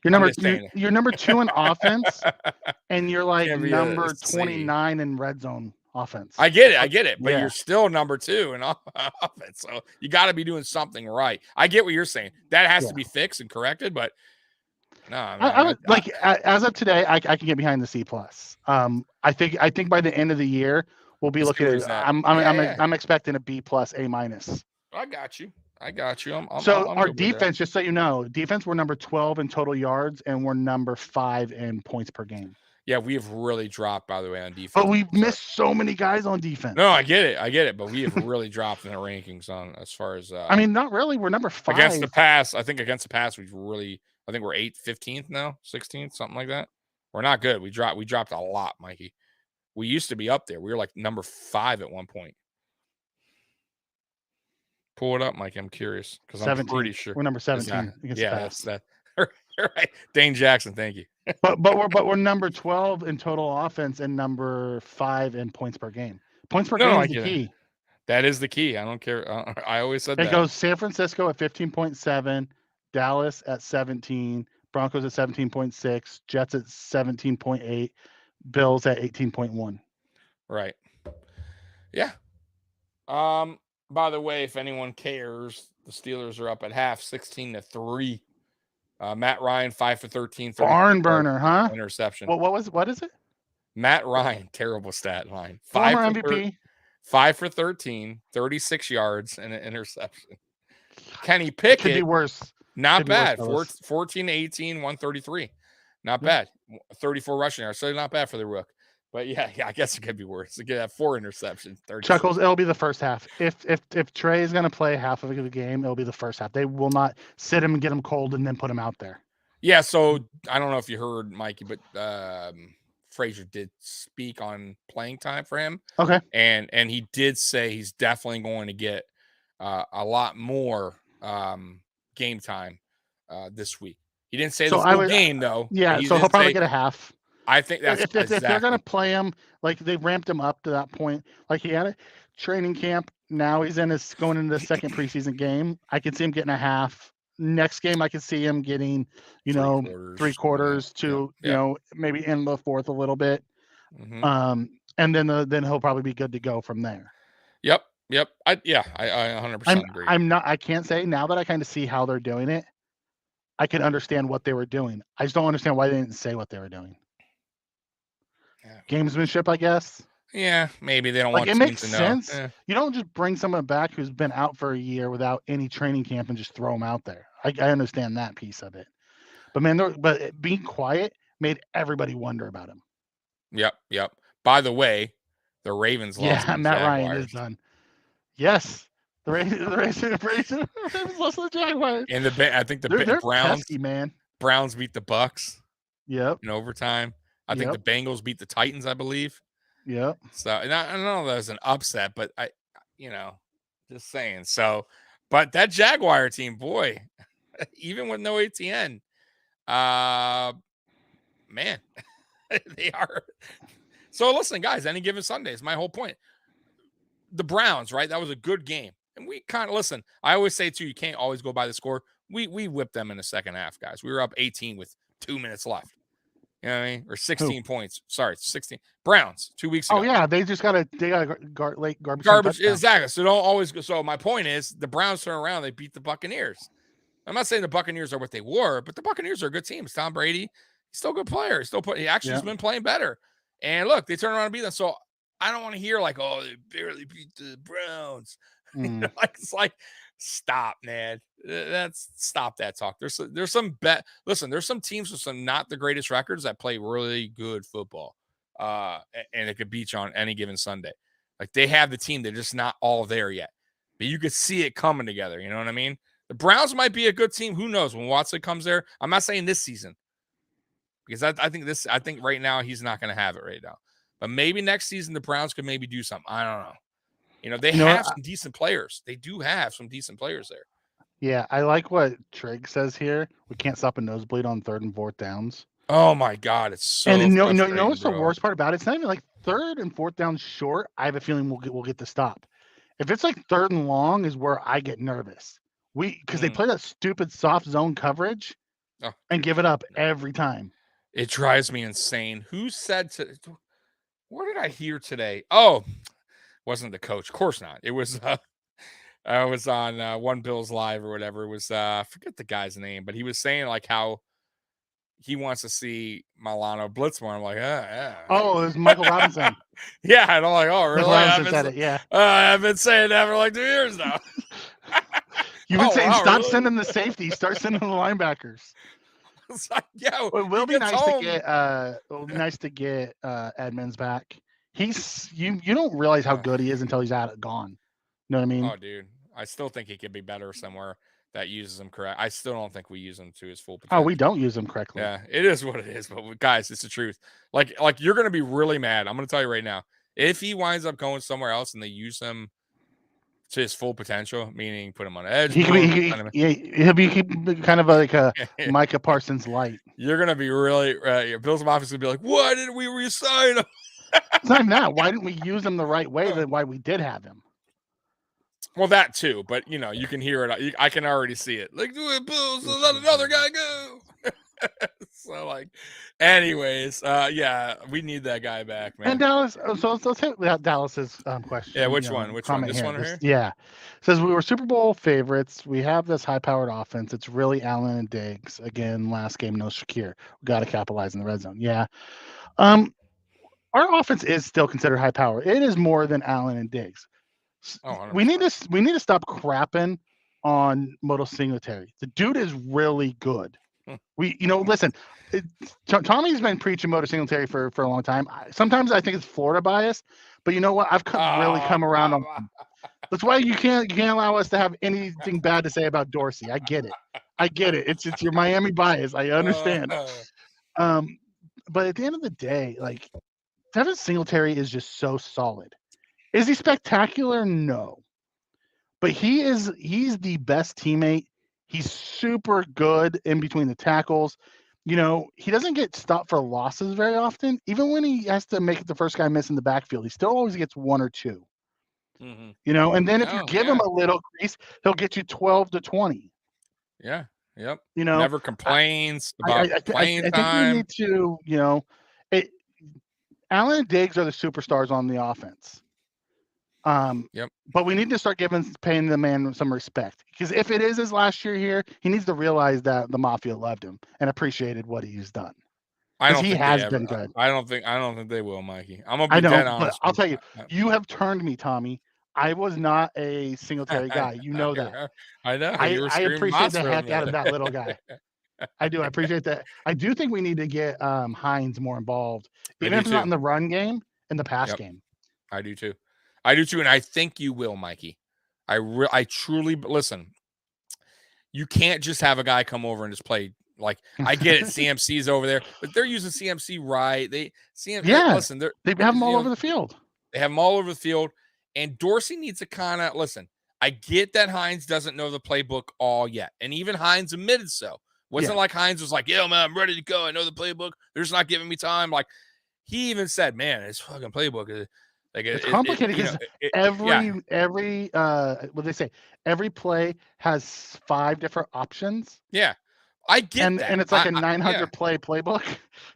number 2 in offense, and you're like number 29 in red zone offense. I get it, but you're still number 2 in offense, so you got to be doing something right. I get what you're saying. That has to be fixed and corrected, but no, I would as of today, I can get behind the C+. I think by the end of the year we'll be looking at. I'm expecting a B+, A-. I got you. Our defense, just so you know, we're number 12 in total yards, and we're number 5 in points per game. Yeah, we have really dropped, by the way, on defense. But we've missed so many guys on defense. No, I get it. But we have really dropped in the rankings on as far as. I mean, not really. We're number 5 against the pass. I think against the pass, I think we're 15th now, 16th, something like that. We're not good. We dropped a lot, Mikey. We used to be up there. We were like number 5 at one point. Pull it up, Mike. I'm curious because I'm pretty sure we're number 17. That's that. Right, Dane Jackson. Thank you. but we're number 12 in total offense and number 5 in points per game. Points per game is the key. That is the key. I don't care. I always said that. It goes San Francisco at 15.7, Dallas at 17, Broncos at 17.6, Jets at 17.8, Bills at 18.1. Right. Yeah. By the way, if anyone cares, the Steelers are up at half, 16-3. Matt Ryan, 5 for 13, Barn burner, huh? interception. What is it? Matt Ryan, terrible stat line. Former MVP. 5 for 13, 36 yards, and an interception. Kenny It Pickett, could be worse. not bad. Worse, 14-18, 133. Not bad. 34 rushing yards, so not bad for the rook. But yeah, I guess it could be worse. It could have 4 interceptions. 36. Chuckles, it'll be the first half. If Trey is going to play half of the game, it'll be the first half. They will not sit him and get him cold and then put him out there. Yeah, so I don't know if you heard Mikey, but Frazier did speak on playing time for him. Okay. And he did say he's definitely going to get a lot more game time this week. He didn't say the full game, though. Yeah, so he'll probably get a half. I think that's if they're going to play him, like they ramped him up to that point. Like he had a training camp. Now he's going into the second preseason game. I can see him getting a half. Next game, I can see him getting, three quarters to, maybe in the fourth a little bit. Mm-hmm. And then he'll probably be good to go from there. Yep. I 100% agree. I can't say now that I kind of see how they're doing it. I can understand what they were doing. I just don't understand why they didn't say what they were doing. Yeah. Gamesmanship, I guess. Yeah, maybe they don't want it makes to know. sense. Yeah. You don't just bring someone back who's been out for a year without any training camp and just throw them out there. I understand that piece of it. But being quiet made everybody wonder about him. Yep. By the way, the Ravens lost. Yeah, Matt Ryan is done. Yes. The Ravens lost to the Jaguars. And I think the Browns, pesky, man. Browns beat the Bucks. Yep. In overtime. I think the Bengals beat the Titans, I believe. Yep. So, and I don't know if that was an upset, but just saying. So, but that Jaguar team, boy, even with no ATN, man, they are. So listen, guys, any given Sunday is my whole point. The Browns, right? That was a good game. And we kind of listen. I always say too, you can't always go by the score. We whipped them in the second half, guys. We were up 18 with 2 minutes left. You know what I mean? Or 16 points. Sorry, 16. Browns 2 weeks ago. Oh yeah, they got a late garbage. Exactly. So don't always go. So my point is, the Browns turn around. They beat the Buccaneers. I'm not saying the Buccaneers are what they were, but the Buccaneers are a good team. It's Tom Brady. He's still a good player. He actually has been playing better. And look, they turn around and beat them. So I don't want to hear like, oh, they barely beat the Browns. It's like, stop, man. Stop that talk. There's some listen, there's some teams with some not the greatest records that play really good football. And it could beat you on any given Sunday. Like they have the team, they're just not all there yet. But you could see it coming together. You know what I mean? The Browns might be a good team. Who knows when Watson comes there? I'm not saying this season. Because I think right now he's not going to have it right now. But maybe next season the Browns could maybe do something. I don't know. They have some decent players. They do have some decent players there. Yeah, I like what Trigg says here. We can't stop a nosebleed on 3rd and 4th downs. Oh my God, it's so. And you know what's the worst part about it? It's not even like 3rd and 4th down short. I have a feeling we'll get the stop. If it's like 3rd and long, is where I get nervous. Because they play that stupid soft zone coverage and give it up every time. It drives me insane. Who said to? What did I hear today? Oh. Wasn't the coach? Of course not. It was I was on One Bills Live or whatever. It was I forget the guy's name, but he was saying like how he wants to see Milano blitz more. I'm like, yeah. Oh, it was Michael Robinson. Yeah, and I'm like, oh, really? I've been saying that for like 2 years now. You've been saying stop sending the safety, start sending the linebackers. It's like, yeah, it will be nice to get Edmonds back. He's you don't realize how good he is until he's gone. You know what I mean? Oh, dude. I still think he could be better somewhere that uses him correct. I still don't think we use him to his full potential. Oh, we don't use him correctly. Yeah, it is what it is. But guys, it's the truth. Like you're gonna be really mad. I'm gonna tell you right now. If he winds up going somewhere else and they use him to his full potential, meaning put him on edge, he'll be kind of like a Micah Parsons light. You're gonna be really Bills Mafia gonna be like, why didn't we resign him? It's not that. Why didn't we use him the right way than why we did have him? Well, that too, but you can hear it. I can already see it. Like, do it, Bills, let another guy go. So like, anyways, yeah, we need that guy back, man. And Dallas, so let's hit Dallas's question. Yeah, which one? Which one? Comment This here. one here? Yeah. Says we were Super Bowl favorites. We have this high-powered offense. It's really Allen and Diggs. Again, last game, no Shakir. We got to capitalize in the red zone. Yeah. Our offense is still considered high power. It is more than Allen and Diggs. Oh, We need to stop crapping on Moto Singletary. The dude is really good. Listen, Tommy's been preaching Moto Singletary for a long time. Sometimes I think it's Florida bias, but you know what? I've really come around on him. That's why you can't allow us to have anything bad to say about Dorsey. I get it. It's your Miami bias. I understand. But at the end of the day, like, Devin Singletary is just so solid. Is he spectacular? No. But he's the best teammate. He's super good in between the tackles. He doesn't get stopped for losses very often. Even when he has to make it the first guy miss in the backfield, he still always gets 1 or 2. Mm-hmm. And then if you give him a little grease, he'll get you 12 to 20. Yeah. Yep. Never complains about playing time. I think we need to, Allen and Diggs are the superstars on the offense. Yep. But we need to paying the man some respect, because if it is his last year here, he needs to realize that the Mafia loved him and appreciated what he's done. I don't he think has they ever, been good. I don't think they will, Mikey. I'm gonna be dead honest. But I'll tell you, you have turned me, Tommy. I was not a Singletary guy. You know that. I know. I appreciate the heck out of that little guy. I do. I appreciate that. I do think we need to get Hines more involved, even if it's not in the run game, in the pass game. I do too. And I think you will, Mikey. I truly listen. You can't just have a guy come over and just play. Like, I get it, CMC's over there, but they're using CMC right. Listen, they have them all over the field. They have them all over the field, and Dorsey needs to kind of listen. I get that Hines doesn't know the playbook all yet, and even Hines admitted so. Wasn't like Hines was like, "Yeah, man, I'm ready to go. I know the playbook. They're just not giving me time." Like, he even said, "Man, this fucking playbook is like it's complicated because every what they say, every play has 5 different options." Yeah, I get that, and it's like a 900 play playbook.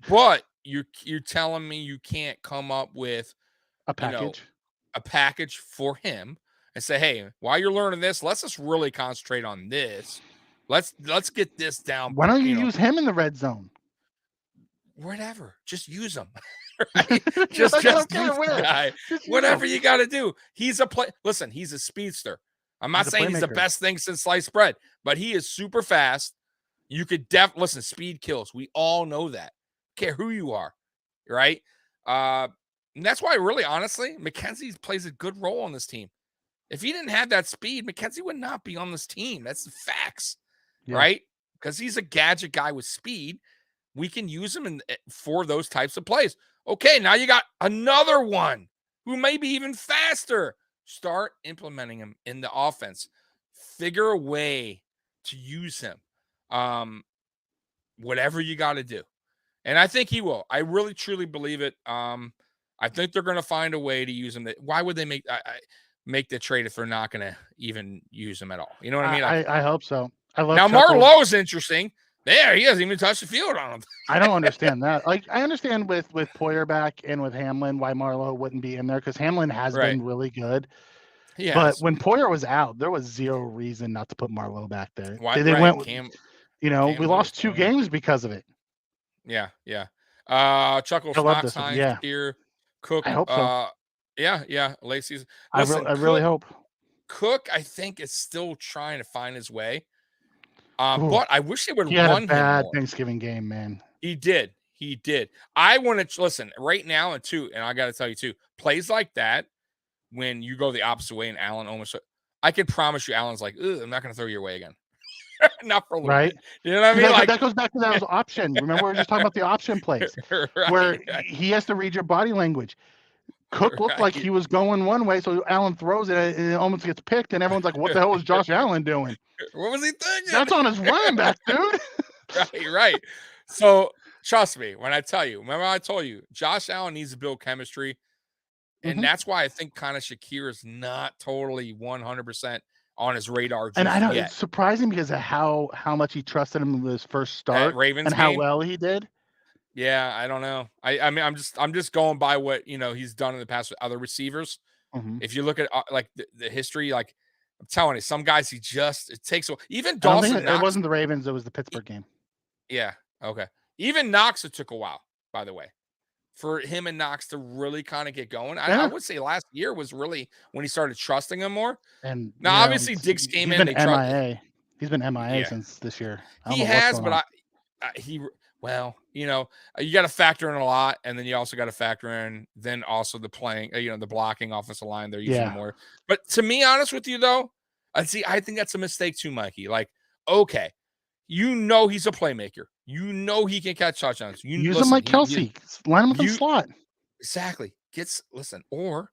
But you're telling me you can't come up with a package, a package for him and say, "Hey, while you're learning this, let's just really concentrate on this. Let's get this down." Why don't you use him in the red zone? Whatever, just use him. Right? just use the guy. Whatever you got to do. He's a play. Listen, he's a speedster. I'm not saying he's the best thing since sliced bread, but he is super fast. You could listen. Speed kills. We all know that. Care who you are, right? And that's why, really, honestly, McKenzie plays a good role on this team. If he didn't have that speed, McKenzie would not be on this team. That's the facts, right? Because he's a gadget guy with speed. We can use him for those types of plays. Okay, now you got another one who may be even faster. Start implementing him in the offense. Figure a way to use him. Whatever you got to do. And I think he will. I really, truly believe it. I think they're going to find a way to use him. Why would they make the trade if they're not going to even use him at all? You know what I mean? I hope so. I love now, Marlowe's interesting. There, he hasn't even touched the field on him. I don't understand that. Like, I understand with Poyer back and with Hamlin why Marlowe wouldn't be in there, because Hamlin has been really good. Yes. But when Poyer was out, there was zero reason not to put Marlowe back there. Why they went, we lost 2 games because of it. Yeah. Chuckles, Knox, Hines, here, Cook. I hope so. Yeah. Late season. Listen, I really hope. Cook, I think, is still trying to find his way. But I wish they would run him. He had a bad Thanksgiving game, man. He did. I want to listen right now, and I got to tell you too, plays like that when you go the opposite way and Allen almost. I can promise you, Allen's like, I'm not going to throw your way again. Not for a little bit. You know what I mean? That goes back to that option. Remember, we were just talking about the option plays where he has to read your body language. Cook looked like he was going one way, so Allen throws it and it almost gets picked, and everyone's like, "What the hell is Josh Allen doing? What was he thinking? That's on his running back, dude." Right. So trust me when I tell you. Remember, I told you Josh Allen needs to build chemistry, and that's why I think kind of Shakir is not totally 100% on his radar And just I know yet. it's surprising because of how much he trusted him with his first start Ravens and how game? well he did. Yeah, I don't know. I mean, I'm just going by what he's done in the past with other receivers. Mhm. If you look at like the history, like I'm telling you, some guys it takes even I don't think Dawson it Knox. wasn't the Ravens. It was the Pittsburgh game. Yeah. Okay. Even Knox, it took a while, by the way, for him and Knox to really kind of get going. I Yeah. would say last year was really when he started trusting him more. And Now, obviously, Diggs came he's in. been MIA. He's been MIA Yeah. since this year. I don't He know what's has, going but on. you got to factor in a lot, and then you also got to factor in then also the playing, the blocking offensive line. They're using more. But to be honest with you, though, I think that's a mistake too, Mikey. Like, okay, he's a playmaker. He can catch touchdowns. Use him like Kelsey. Line him up in slot. Exactly. Or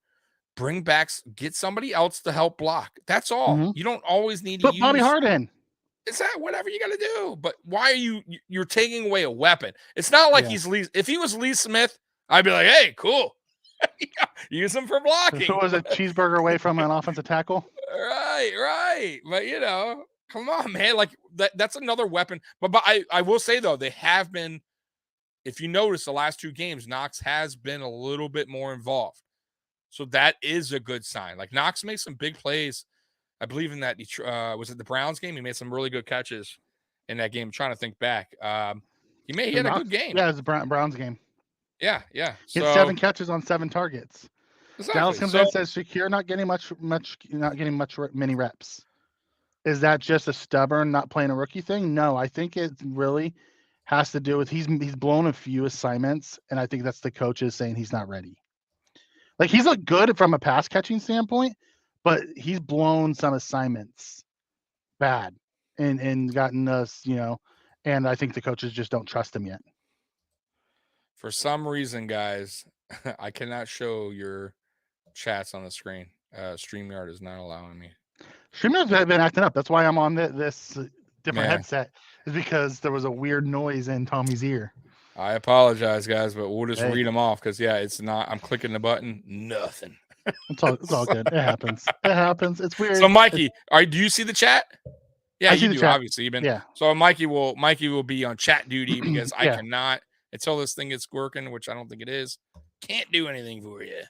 get somebody else to help block. That's all. Mm-hmm. You don't always need to put Bobby Hart in. It's that whatever you got to do. But why are you're taking away a weapon? It's not like he's Lee. If he was Lee Smith, I'd be like, hey, cool. Use him for blocking. Who was a cheeseburger away from an offensive tackle? Right. But come on, man. Like that's another weapon. But I will say though, they have been, if you notice the last 2 games, Knox has been a little bit more involved. So that is a good sign. Like Knox made some big plays. I believe in that. Was it the Browns game? He made some really good catches in that game. I'm trying to think back. He had a good game. Yeah, it was the Browns game. Yeah. He had 7 catches on 7 targets. Exactly. Dallas comes in and says Shakir not getting many reps. Is that just a stubborn not playing a rookie thing? No, I think it really has to do with he's blown a few assignments, and I think that's the coaches saying he's not ready. Like he's looked good from a pass catching standpoint, but he's blown some assignments bad and gotten us, and I think the coaches just don't trust him yet. For some reason, guys, I cannot show your chats on the screen. StreamYard is not allowing me. StreamYard's been acting up. That's why I'm on this different headset, is because there was a weird noise in Tommy's ear. I apologize, guys, but we'll just read them off because, it's not. I'm clicking the button. Nothing. It's all good. It happens. It's weird. So, Mikey, do you see the chat? Yeah, I see the chat. Obviously, So Mikey will be on chat duty because I cannot until this thing gets working, which I don't think it is. Can't do anything for you.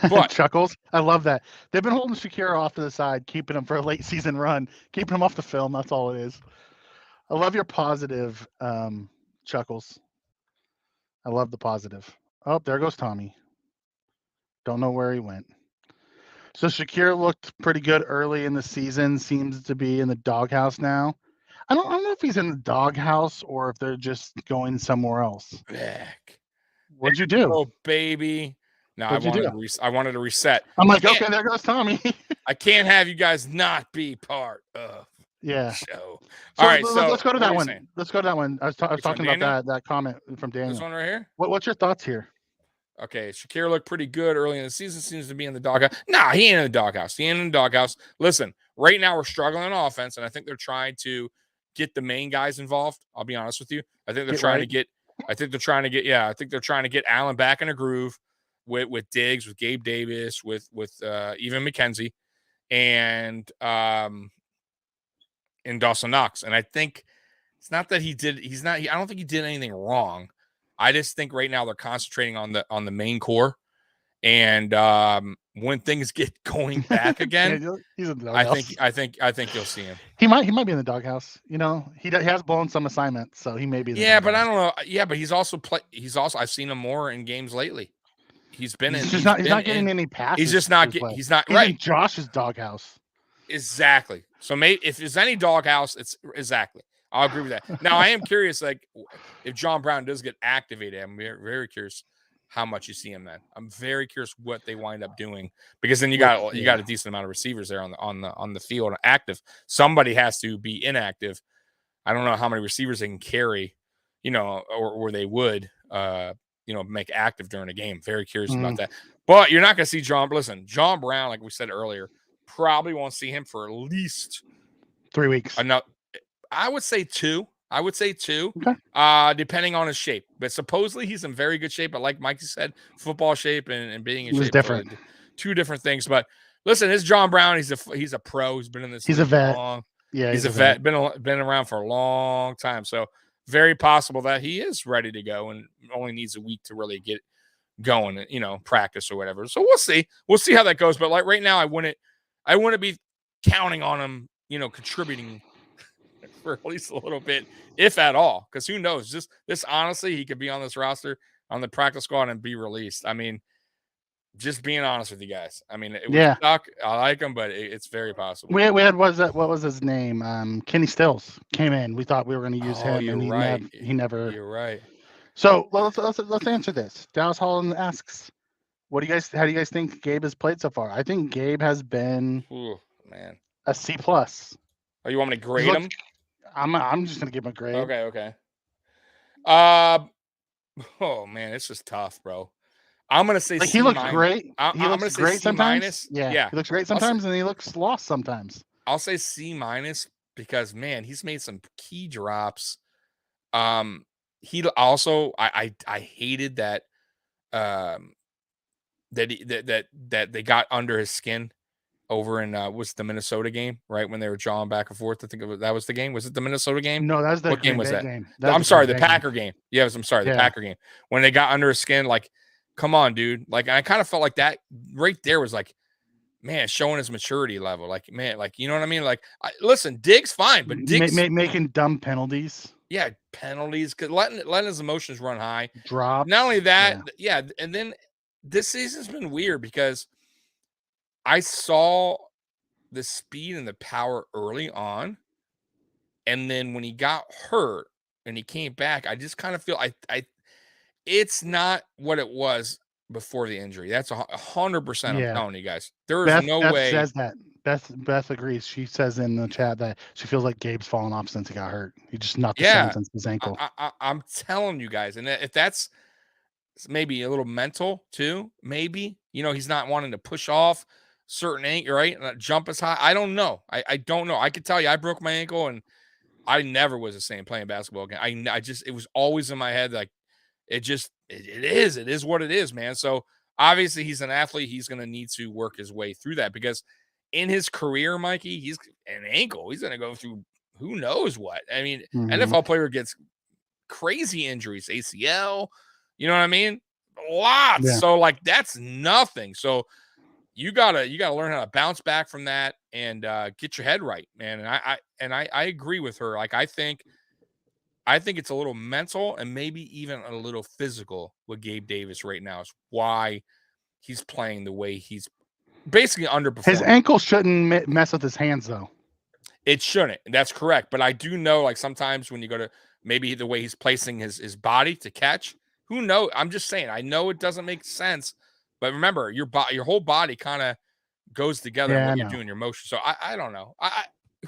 But Chuckles, I love that. They've been holding Shakira off to the side, keeping him for a late season run, keeping him off the film. That's all it is. I love your positive, Chuckles. I love the positive. Oh, there goes Tommy. Don't know where he went. So Shakir looked pretty good early in the season. Seems to be in the doghouse now. I don't know if he's in the doghouse or if they're just going somewhere else. Back. What'd you do? Oh, baby. No, I wanted to reset. I'm like, okay, there goes Tommy. I can't have you guys not be part of the show. All right, so let's go to that one. Let's go to that one. I was talking about that comment from Daniel. This one right here? What's your thoughts here? Okay, Shakir looked pretty good early in the season. Seems to be in the doghouse. Nah, he ain't in the doghouse. Listen, right now we're struggling on offense, and I think they're trying to get the main guys involved. I'll be honest with you. I think they're trying to get Allen back in a groove with Diggs, with Gabe Davis, with even McKenzie, and Dawson Knox. And I think it's not that I don't think he did anything wrong. I just think right now they're concentrating on the main core, and when things get going back again, he's in the doghouse. I think you'll see him. He might be in the doghouse. He has blown some assignments, so he may be. But I don't know. Yeah, but he's also I've seen him more in games lately. He's not getting any passes. He's just not getting. He's not right. In Josh's doghouse. Exactly. So maybe if there's any doghouse, it's exactly. I'll agree with that. Now, I am curious, like, if John Brown does get activated, I'm very, very curious how much you see him then. I'm very curious what they wind up doing, because then you got a decent amount of receivers there on the field active. Somebody has to be inactive. I don't know how many receivers they can carry, or they would, make active during a game. Very curious about that. But you're not going to see John Brown, like we said earlier, probably won't see him for at least 3 weeks. I would say 2. Okay. Depending on his shape. But supposedly he's in very good shape. But like Mikey said, football shape and being in shape, different. 2 different things. But Listen, it's John Brown. He's a pro. He's been in this. He's a league vet. long. Yeah, he's a vet. Been around for a long time. So very possible that he is ready to go and only needs a week to really get going, practice or whatever. So we'll see. We'll see how that goes. But like right now, I wouldn't be counting on him, contributing for at least a little bit, if at all. Because who knows? Just this, honestly, he could be on this roster, on the practice squad, and be released. I mean, just being honest with you guys. I mean, it would suck. I like him, but it's very possible. We had what was his name? Kenny Stills came in. We thought we were going to use him, and he never. You're right. So let's answer this. Dallas Holland asks, how do you guys think Gabe has played so far? I think Gabe has been a C+. Oh, you want me to grade him? I'm just gonna give him a grade. Okay. Oh man, it's just tough, bro. I'm gonna say he looks great. I'm gonna say great C minus. Yeah, he looks great sometimes, and he looks lost sometimes. I'll say C minus because man, he's made some key drops. He also I hated that that they got under his skin over in was the Minnesota game, right, when they were jawing back and forth. I think that was the game. Was it the Minnesota game? No, that was the what game was that? Game. I'm sorry, the Packer game. Yes, I'm sorry, the Packer game. When they got under his skin, like, come on, dude. Like, I kind of felt like that right there was like, man, showing his maturity level. Like, man, like, you know what I mean? Like, listen, Diggs fine, but Diggs making dumb penalties. Yeah, penalties, because letting his emotions run high. Drops. Not only that, and then this season's been weird because I saw the speed and the power early on, and then when he got hurt and he came back, I just kind of feel it's not what it was before the injury. That's 100%. I'm telling you guys, there is no way. Says that. Beth agrees. She says in the chat that she feels like Gabe's fallen off since he got hurt. He just not the same since his ankle. I'm telling you guys, and if that's maybe a little mental too, maybe he's not wanting to push off certain ankle, right? And jump as high. I don't know. I don't know. I could tell you, I broke my ankle, and I never was the same playing basketball again. It was always in my head, like it is what it is, man. So obviously he's an athlete. He's going to need to work his way through that because in his career, Mikey, he's an ankle. He's going to go through who knows what. I mean, NFL player gets crazy injuries, ACL, you know what I mean? Lots. Yeah. So like, that's nothing. So you gotta learn how to bounce back from that and get your head right, man. And I agree with her. Like, I think it's a little mental and maybe even a little physical with Gabe Davis right now. Is why he's playing the way he's basically underperforming. His ankle shouldn't mess with his hands, though. It shouldn't. That's correct. But I do know, like, sometimes when you go to maybe the way he's placing his body to catch, who knows? I'm just saying. I know it doesn't make sense, but remember, your whole body kind of goes together when you're doing your motion. So I don't know.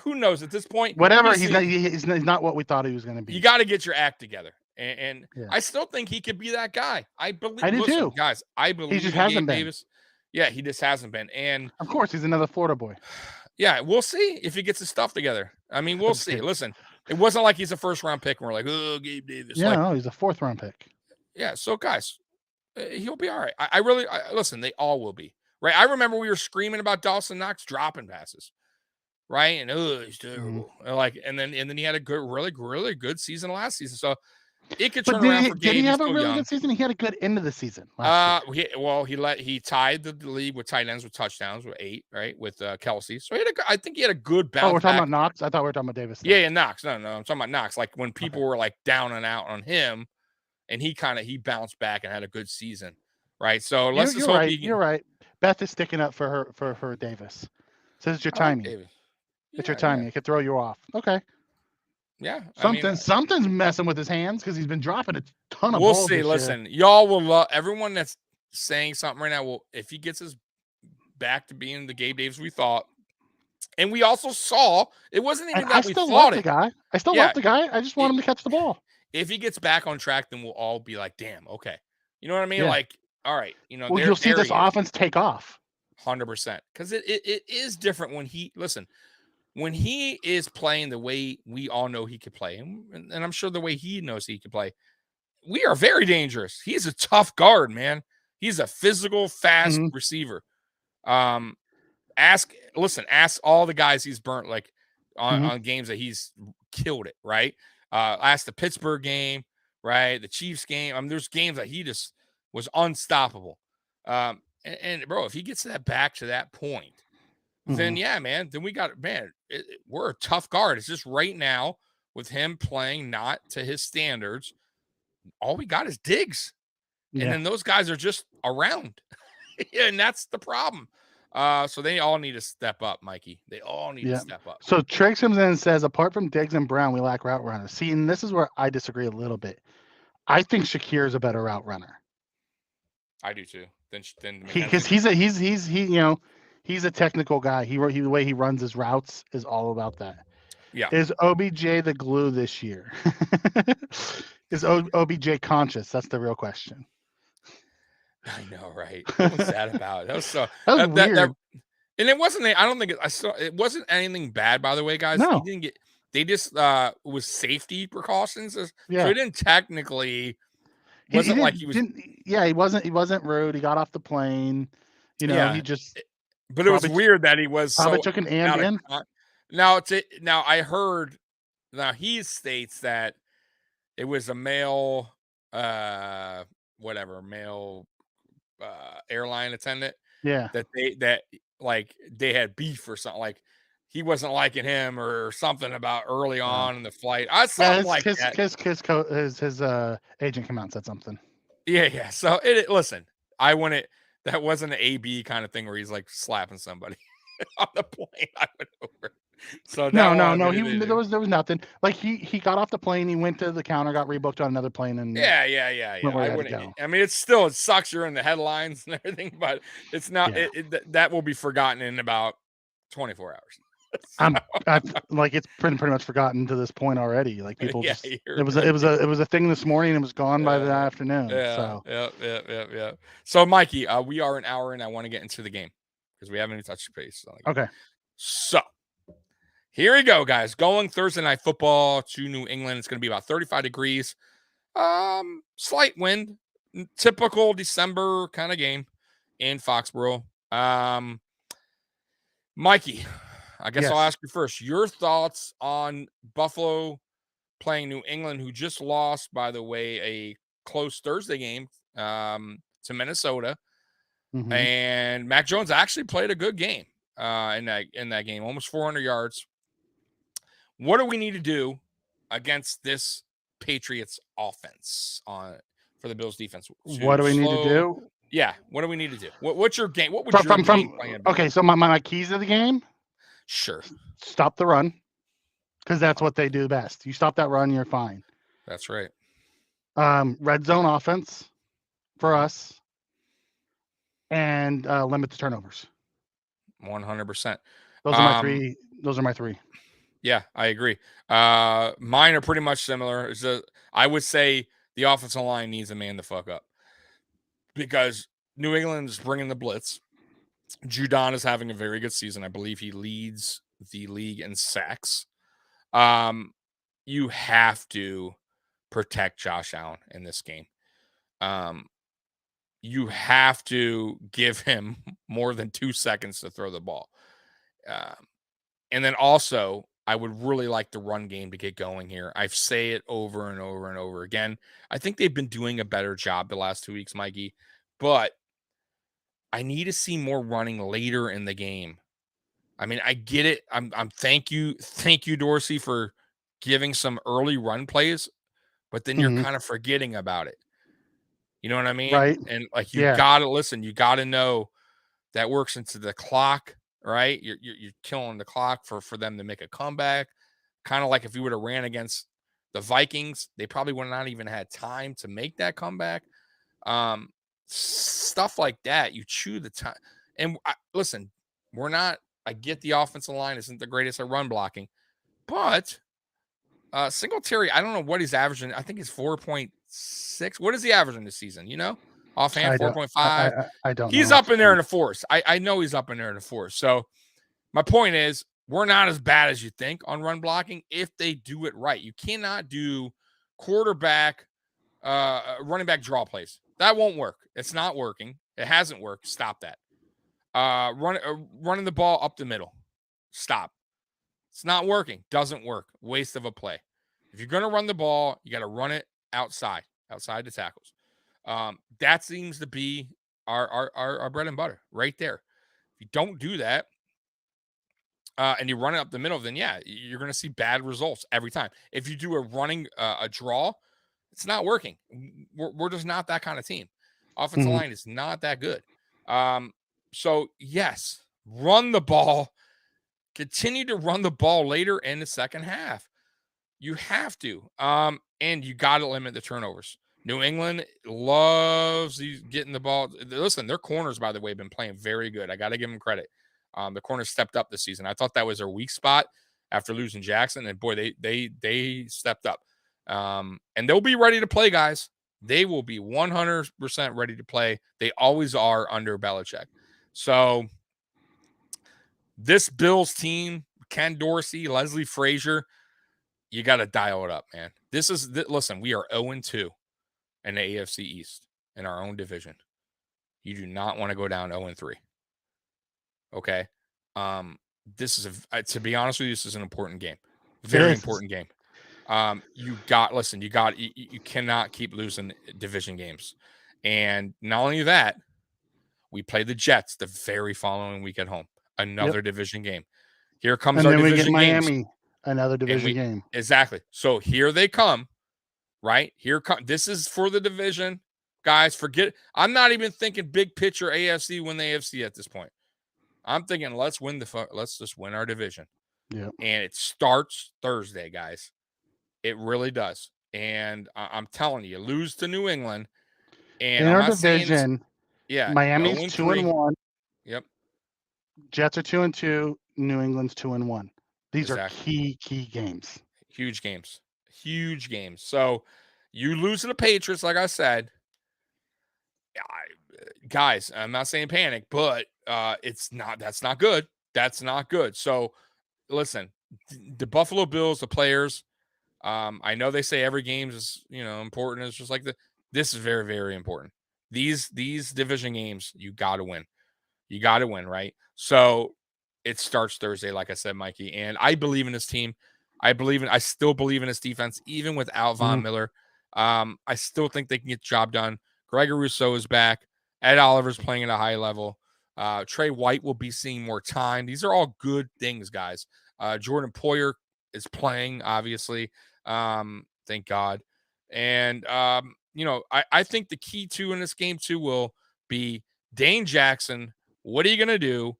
Who knows at this point? Whatever. He's not what we thought he was going to be. You got to get your act together. And I still think he could be that guy. I believe. I do too, guys. I believe he just hasn't been. Davis. Yeah, he just hasn't been. And of course, he's another Florida boy. Yeah, we'll see if he gets his stuff together. I mean, we'll see. Listen, it wasn't like he's a first-round pick and we're like, oh, Gabe Davis. Yeah, no, he's a fourth-round pick. Yeah, so guys, he'll be all right. I really listen. They all will be, right? I remember we were screaming about Dawson Knox dropping passes, right? And he's terrible. And then he had a good, really, really good season last season. So it could turn around for Gabe. Did he have a really good season? He had a good end of the season. He tied the league with tight ends with touchdowns with 8, right? With Kelsey. So I think he had a good bounce. Oh, we're talking about Knox. I thought we were talking about Davis. Yeah, Knox. No, I'm talking about Knox. Like when people were like down and out on him, and he bounced back and had a good season, right? So let's just hope you're right. Beth is sticking up for her Davis. Says it's your timing. It's your timing. It could throw you off. Okay. Yeah. Something's messing with his hands because he's been dropping a ton of balls. We'll see. Listen, y'all will love everyone that's saying something right now. Well, if he gets his back to being the Gabe Davis we thought, and we also saw it wasn't even that we thought it. I still love the guy. I just want him to catch the ball. If he gets back on track, then we'll all be like, damn, okay. You know what I mean? Yeah. Like, all right. Well, you'll see this offense take off. 100%. Because it is different when when he is playing the way we all know he could play, and I'm sure the way he knows he could play, we are very dangerous. He's a tough guard, man. He's a physical, fast receiver. Ask all the guys he's burnt like on games that he's killed it, right? Ask the Pittsburgh game, right? The Chiefs game. I mean, there's games that he just was unstoppable. And bro, if he gets that back to that point, then yeah, man, then we got we're a tough guard. It's just right now with him playing not to his standards, all we got is Diggs. And then those guys are just around. And that's the problem. So they all need to step up, Mikey. They all need to step up. So Trix comes in and says, apart from Diggs and Brown, we lack route runners. See, and this is where I disagree a little bit. I think Shakir is a better route runner. I do too. Because he's a technical guy. The way he runs his routes is all about that. Yeah. Is OBJ the glue this year? Is OBJ conscious? That's the real question. I know, right? What was that about? That was so that was weird. And it wasn't. I don't think it wasn't anything bad, by the way, guys. No. He didn't get. They just was safety precautions. So Yeah. he didn't technically. Wasn't like he was. Yeah, he wasn't rude. He got off the plane. He just. But it was weird that he was probably so took an Ambien. Now I heard. Now he states that it was a male, airline attendant. Yeah. That they had beef or something, like he wasn't liking him or something about early on in the flight. His agent came out and said something. Yeah. So listen, that wasn't an AB kind of thing where he's like slapping somebody on the plane. I went over. So no. There was nothing. Like he got off the plane, he went to the counter, got rebooked on another plane, and yeah. I mean, it sucks. You're in the headlines and everything, but it's not. Yeah. That will be forgotten in about 24 hours. It's pretty much forgotten to this point already. Like people just it was a thing this morning and it was gone by the afternoon. Yeah. So Mikey, we are an hour in. I want to get into the game because we haven't even touched base. Okay. So here we go, guys. Going Thursday night football to New England. It's going to be about 35 degrees. Slight wind. Typical December kind of game in Foxborough. Mikey, I guess I'll ask you first. Your thoughts on Buffalo playing New England, who just lost, by the way, a close Thursday game to Minnesota. And Mac Jones actually played a good game in that game, almost 400 yards. What do we need to do against this Patriots offense for the Bills defense? What do we need to do? Yeah, what do we need to do? What's your game? What would your game plan be? Okay, so my keys to the game? Sure. Stop the run, because that's what they do best. You stop that run, you're fine. That's right. Red zone offense for us, and limit the turnovers. 100%. Those are my three. Yeah, I agree. Mine are pretty much similar. I would say the offensive line needs to man the fuck up because New England is bringing the blitz. Judon is having a very good season. I believe he leads the league in sacks. You have to protect Josh Allen in this game. You have to give him more than 2 seconds to throw the ball. And then also, I would really like the run game to get going here. I say it over and over and over again. I think they've been doing a better job the last 2 weeks, Mikey, but I need to see more running later in the game. I mean, I get it. I'm thank you, Dorsey, for giving some early run plays, but then you're kind of forgetting about it. You know what I mean? Right. And like you gotta listen. You gotta know that works into the clock. Right, you're killing the clock for them to make a comeback. Kind of like if you would have ran against the Vikings, they probably would not even had time to make that comeback. Stuff like that, you chew the time. And listen, I get the offensive line isn't the greatest at run blocking, but Singletary, I don't know what he's averaging. I think it's 4.6. What is he averaging this season? You know? Offhand, 4.5. I don't know. He's up in there in the force. I know he's up in there in the force. So my point is, we're not as bad as you think on run blocking if they do it right. You cannot do quarterback, running back draw plays. That won't work. It's not working. It hasn't worked. Stop that. running the ball up the middle. Stop. It's not working. Doesn't work. Waste of a play. If you're going to run the ball, you got to run it outside the tackles. That seems to be our bread and butter right there. If you don't do that, and you run it up the middle, then yeah, you're going to see bad results every time. If you do a draw, it's not working. We're just not that kind of team. Offensive line is not that good. So yes, run the ball. Continue to run the ball later in the second half. You have to. And you got to limit the turnovers. New England loves these getting the ball. Listen, their corners, by the way, have been playing very good. I got to give them credit. The corners stepped up this season. I thought that was their weak spot after losing Jackson, and boy, they stepped up. And they'll be ready to play, guys. They will be 100% ready to play. They always are under Belichick. So this Bills team, Ken Dorsey, Leslie Frazier, you got to dial it up, man. Listen, we are 0-2 in the AFC East in our own division. You do not want to go down 0-3. Okay. This is to be honest with you, this is an important game. Very important game. You cannot keep losing division games. And not only that, we play the Jets the very following week at home. Another division game. Here comes our division games. And then we get Miami, another division game. Exactly. So here they come, right? This is for the division. Guys, forget. I'm not even thinking big picture AFC win the AFC at this point. I'm thinking let's just win our division. Yeah. And it starts Thursday, guys. It really does. And I'm telling you, lose to New England. And in I'm our division, Miami's 2-1. Yep. Jets are 2-2. New England's 2-1. These are key games. Huge games. So you lose to the Patriots, like I said. Guys, I'm not saying panic, but that's not good. That's not good. So listen, the Buffalo Bills, the players, I know they say every game is, important. It's just like this is very, very important. These division games, you got to win. You got to win, right? So it starts Thursday, like I said, Mikey, and I believe in this team. I still believe in this defense, even without Von Miller. I still think they can get the job done. Greg Rousseau is back. Ed Oliver's playing at a high level. Trey White will be seeing more time. These are all good things, guys. Jordan Poyer is playing, obviously. Thank God. And, I think the key too in this game too will be Dane Jackson. What are you going to do?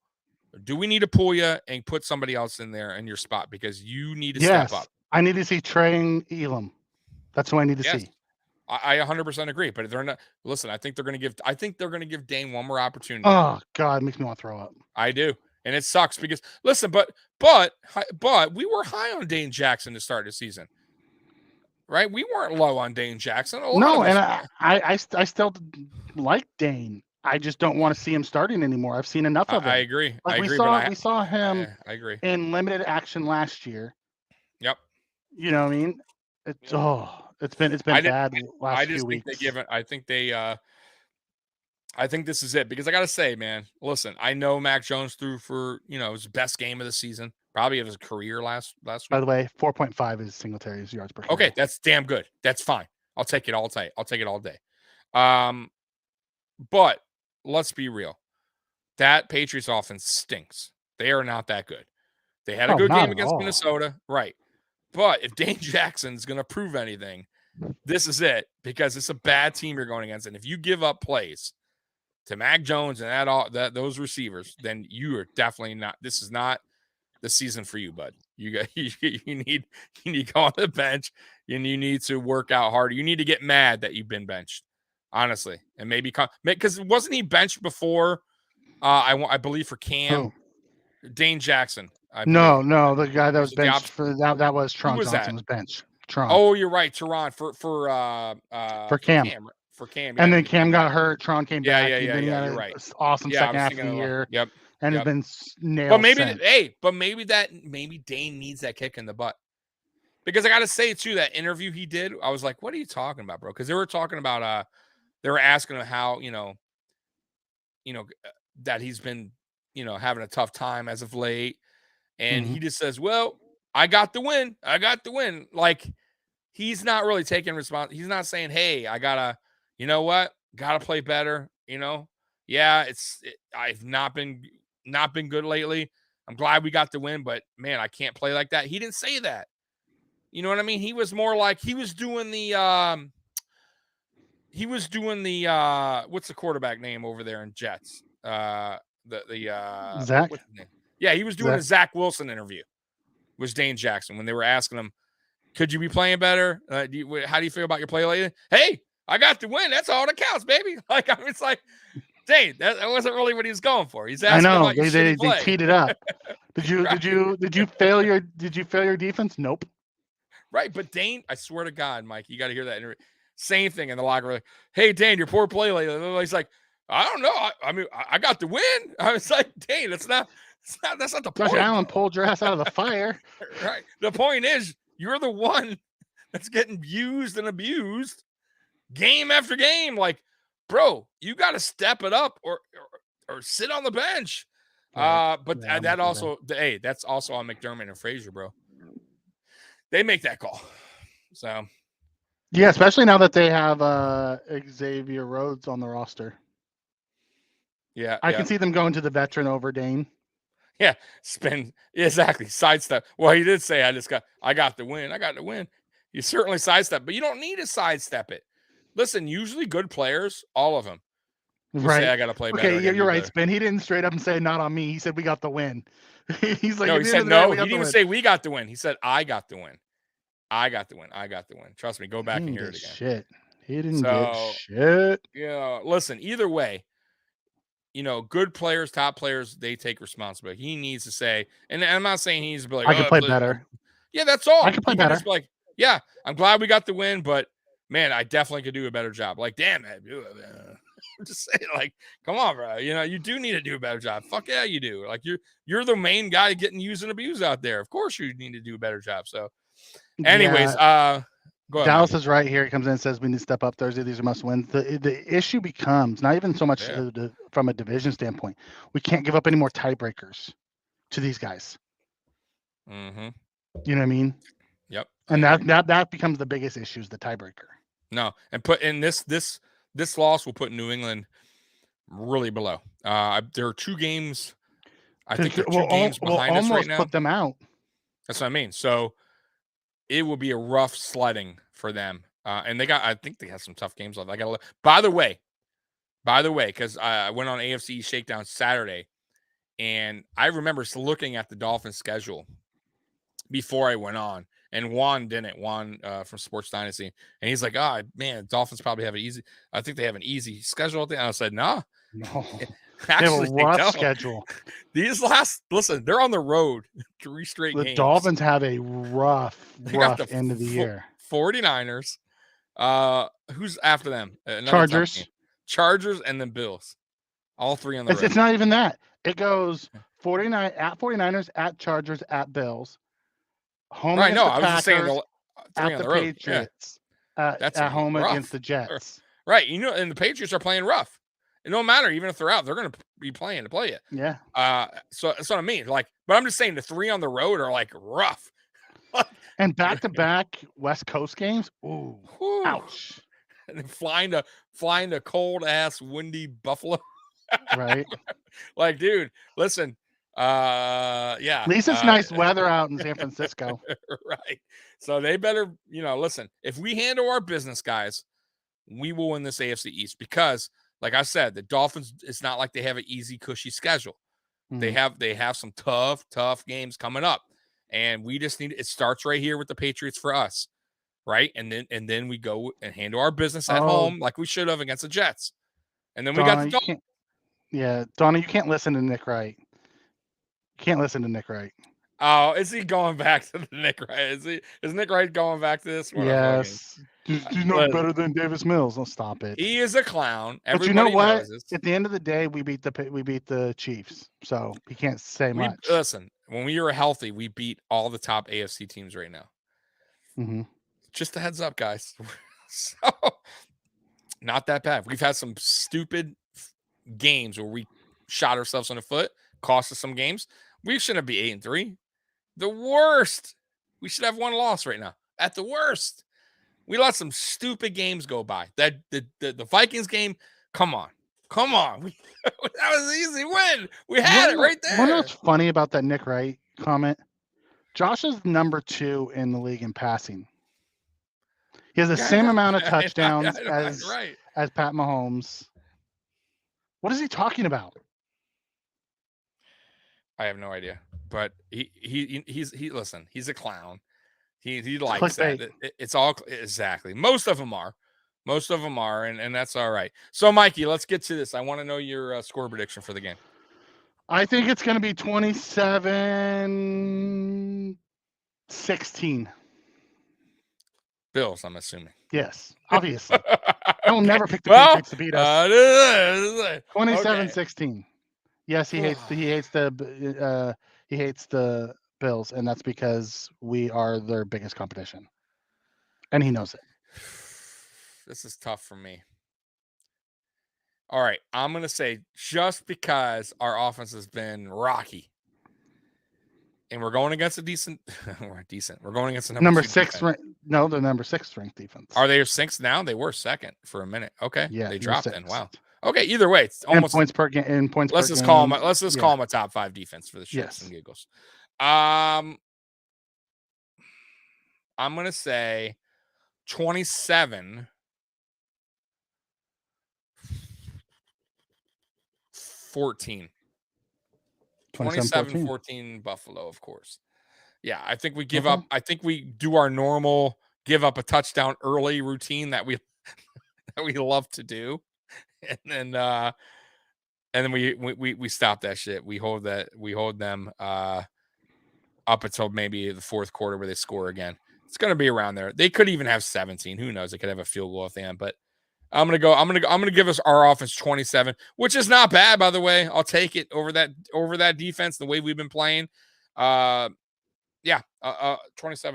Do we need to pull you and put somebody else in there in your spot? Because you need to step up. I need to see Trey and Elam. That's what I need to see. I 100% agree, but they're not. Listen, I think they're going to give Dane one more opportunity. Oh God, it makes me want to throw up. I do, and it sucks because listen, but we were high on Dane Jackson to start the season, right? We weren't low on Dane Jackson. No, and I still like Dane. I just don't want to see him starting anymore. I've seen enough of him. I agree. Like we saw him. I agree. In limited action last year. Yep. You know what I mean? It's been bad last few weeks. I think this is it because I got to say, man, listen, I know Mac Jones threw for, his best game of the season, probably of his career last week. By the way, 4.5 is Singletary's yards per carry. Okay, that's damn good. That's fine. I'll take it all day. But let's be real. That Patriots offense stinks. They are not that good. They had a good game against Minnesota, right? But if Dane Jackson's going to prove anything, this is it because it's a bad team you're going against. And if you give up plays to Mac Jones and those receivers, then you are definitely not. This is not the season for you, bud. You need to go on the bench and you need to work out harder. You need to get mad that you've been benched, honestly, and maybe because wasn't he benched before? I believe for Cam. Dane Jackson. No, the guy that was benched for that was Tron Johnson was benched. Tron. Oh, you're right, Tron for Cam. For Cam. And then Cam got hurt. Tron came back. Yeah, then he had right. Awesome second half of the year. Yep. And has been nailed. But maybe Dane needs that kick in the butt. Because I got to say too, that interview he did, I was like, what are you talking about, bro? Because they were talking about they were asking him how, that he's been having a tough time as of late. And Mhm. he just says, well, I got the win. I got the win. Like, he's not really taking response. He's not saying, hey, I gotta, you know what? Gotta play better. Yeah, I've not been good lately. I'm glad we got the win, but man, I can't play like that. He didn't say that. You know what I mean? He was more like he was doing the what's the quarterback name over there in Jets? Zach. What's his name? Yeah, he was doing a Zach Wilson interview. Was Dane Jackson when they were asking him, could you be playing better? How do you feel about your play lately? Hey, I got the win. That's all that counts, baby. Like, it's like, Dane, that wasn't really what he was going for. He's asking about your shitty play. They teed it up. Did you Right. did you fail your defense? Nope. Right, but Dane, I swear to God, Mike, you got to hear that interview. Same thing in the locker room. Like, hey, Dane, your poor play lately. He's like, I don't know. I mean, I got the win. I was like, Dane, that's not the point. Josh Allen pulled your ass out of the fire. Right. The point is, you're the one that's getting used and abused game after game. Like, bro, you got to step it up or sit on the bench. Right. But Yeah, that also, that's also on McDermott and Frazier, bro. They make that call. So. Yeah, especially now that they have Xavier Rhodes on the roster. Yeah, I can see them going to the veteran over Dane. Yeah, exactly. Sidestep. Well, he did say, I got the win. I got the win. You certainly sidestep, but you don't need to sidestep it. Listen, usually good players, all of them, right? say, I got to play better. Okay, you're right, Spin. He didn't straight up and say, not on me. He said, we got the win. He's like, no, he said, no, he didn't even say, we got the win. He said, I got the win. I got the win. I got the win. Trust me, go back and hear it again. Shit. He didn't get shit. Yeah, listen, either way, good players, top players, they take responsibility. He needs to say, and I'm not saying he needs to be like, I can play better. Yeah, that's all. I can play better. Just be like, yeah, I'm glad we got the win, but man, I definitely could do a better job. Like, damn it. I'm just saying, like, come on, bro. You do need to do a better job. Fuck yeah, you do. Like, you're the main guy getting used and abused out there. Of course you need to do a better job. So anyways, go ahead. Dallas is right here. He comes in and says we need to step up Thursday. These are must wins. The issue becomes not even so much from a division standpoint. We can't give up any more tiebreakers to these guys. Mm-hmm. You know what I mean? Yep. And that becomes the biggest issue, is the tiebreaker. No, and put in this loss will put New England really below. There are 2 games. I think there are 2 games behind us right now. Put them out. That's what I mean. So it will be a rough sledding for them. And I think they have some tough games left. By the way, because I went on AFC Shakedown Saturday, and I remember looking at the Dolphins schedule before I went on, and Juan from Sports Dynasty, and he's like, oh man, Dolphins probably have I think they have an easy schedule. And I said, no. Actually, they have a rough schedule. Listen, they're on the road 3 straight games. The Dolphins have a rough end of the year. 49ers. Who's after them? Chargers, and then Bills. All 3 on the road. It's not even that. It goes 49ers, at Chargers, at Bills. Home against the Packers, at the Patriots, at home against the Jets. Right. And the Patriots are playing rough. It don't matter, even if they're out, they're going to be playing to play it. Yeah. So that's what I mean. Like, but I'm just saying the 3 on the road are like rough. And back-to-back West Coast games. Ooh. Ouch. And then flying to cold ass windy Buffalo. Right. Like, dude, listen. Yeah. At least it's nice weather out in San Francisco. Right. So they better, listen, if we handle our business, guys, we will win this AFC East, because like I said, the Dolphins, it's not like they have an easy, cushy schedule. Mm-hmm. They have some tough games coming up. And we just it starts right here with the Patriots for us. Right. And then we go and handle our business at home like we should have against the Jets. And then we got the Dolphins. Yeah, Donna, you can't listen to Nick Wright. You can't listen to Nick Wright. Oh, is he going back to the Nick Wright? Is Nick Wright going back to this one? Yes. He's not better than Davis Mills. Don't stop it. He is a clown. But you know what? At the end of the day, we beat the Chiefs, so he can't say much. Listen, when we were healthy, we beat all the top AFC teams right now. Mm-hmm. Just a heads up, guys. So, not that bad. We've had some stupid games where we shot ourselves in the foot, cost us some games. We shouldn't be 8-3. The worst. We should have one loss right now. At the worst. We let some stupid games go by. That the Vikings game, come on. That was an easy win. We had it right there. You know what's funny about that Nick Wright comment? Josh is number 2 in the league in passing. He has the same amount of touchdowns as Pat Mahomes. What is he talking about? I have no idea. But he's listen, he's a clown. He likes that. It's all exactly. Most of them are, and that's all right. So, Mikey, let's get to this. I want to know your score prediction for the game. I think it's going to be 27-16. Bills, I'm assuming. Yes, obviously. I will never pick the Patriots to beat us. 27-16. Yes, he hates the Bills, and that's because we are their biggest competition, and he knows it. This is tough for me. All right, I'm gonna say just because our offense has been rocky, and we're going against a decent. We're going against the number 6. No, the number 6 ranked defense. Are they 6th now? They were 2nd for a minute. Okay, yeah, they dropped in. Wow. Okay, either way, it's almost points per game. Let's just call them a top 5 defense for the shits and giggles. I'm gonna say 27-14 27-14 Buffalo, of course. Yeah, I think we give up. I think we do our normal give up a touchdown early routine that we love to do, and then we stop that shit. We hold them up until maybe the fourth quarter where they score again. It's going to be around there. They could even have 17. Who knows? They could have a field goal at the end, but I'm going to give us our offense 27, which is not bad, by the way. I'll take it over that defense, the way we've been playing. 27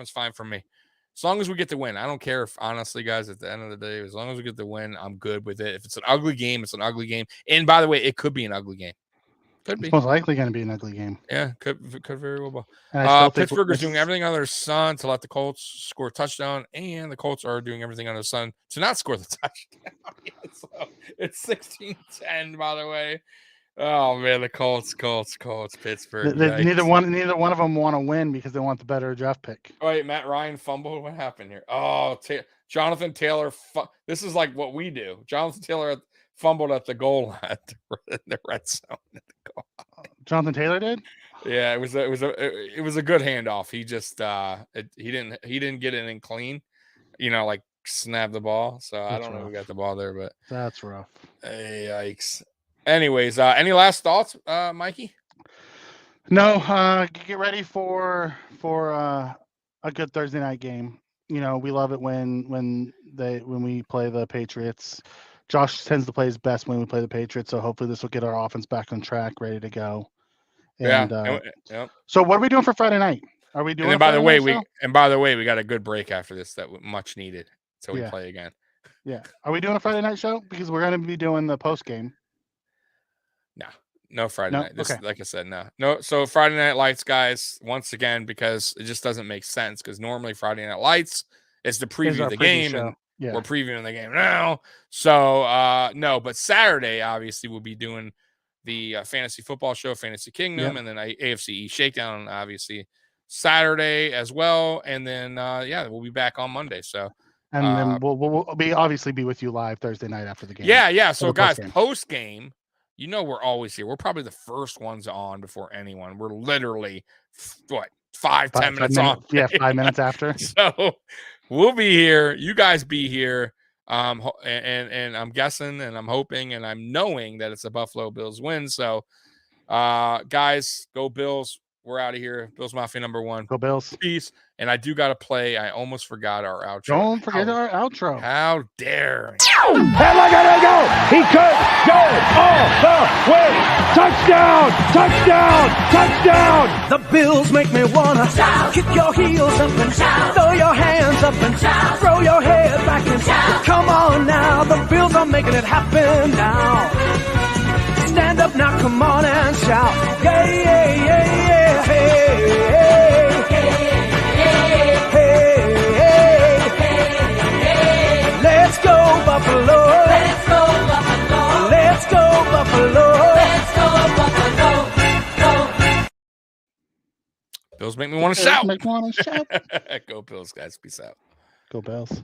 is fine for me. As long as we get the win. I don't care if, honestly, guys, at the end of the day, as long as we get the win, I'm good with it. If it's an ugly game, it's an ugly game. And by the way, it could be an ugly game. Could be. It's most likely going to be an ugly game. Yeah, could very well be. Pittsburgh is doing everything under the sun to let the Colts score a touchdown, and the Colts are doing everything under the sun to not score the touchdown. So it's 16-10, by the way. Oh man, the Colts, Pittsburgh. Neither one of them want to win because they want the better draft pick. Oh, wait, Matt Ryan fumbled. What happened here? Oh, Jonathan Taylor. This is like what we do. Jonathan Taylor fumbled at the goal line, in the red zone. Jonathan Taylor did? Yeah, it was a good handoff. He just he didn't get it in clean, like snap the ball. So I don't know who got the ball there, but that's rough. Hey, yikes. Anyways, any last thoughts, Mikey? No, get ready for a good Thursday night game. We love it when we play the Patriots. Josh tends to play his best when we play the Patriots, so hopefully this will get our offense back on track, ready to go. And, yeah. So what are we doing for Friday night? Are we doing? And by the way, we got a good break after this that much needed, so we play again. Yeah. Are we doing a Friday night show? Because we're going to be doing the post game. No Friday night. This, like I said, no. So Friday Night Lights, guys, once again, because it just doesn't make sense. Because normally Friday Night Lights is the preview of the game, and we're previewing the game now. So no, but Saturday obviously we'll be doing the fantasy football show, Fantasy Kingdom, and then AFC East Shakedown, obviously Saturday as well. And then we'll be back on Monday. So. And then we'll obviously be with you live Thursday night after the game. Yeah. So guys, post game. We're always here. We're probably the first ones on before anyone. We're literally 5-10 minutes on. Yeah, 5 minutes after. So we'll be here. You guys be here. And I'm guessing and I'm hoping and I'm knowing that it's a Buffalo Bills win. So guys, go Bills. We're out of here. Bills Mafia #1. Go Bills. Peace. And I do got to play. I almost forgot our outro. Don't forget our outro. How dare you? And look at it go. He could go all the way. Touchdown. Touchdown. Touchdown. The Bills make me want to shout. Kick your heels up and shout. Throw your hands up and shout. Throw your head back and shout. Come on now. The Bills are making it happen now. Stand up now. Come on and shout. shout. Yeah, yeah, yeah, yeah. Hey, hey, hey, hey, hey. Let's go, Buffalo. Let's go, Buffalo. Let's go, Buffalo. Let's go, Buffalo. Bills make me want to shout. Make me want to shout. Go Bills, guys. Peace out. Go Bills.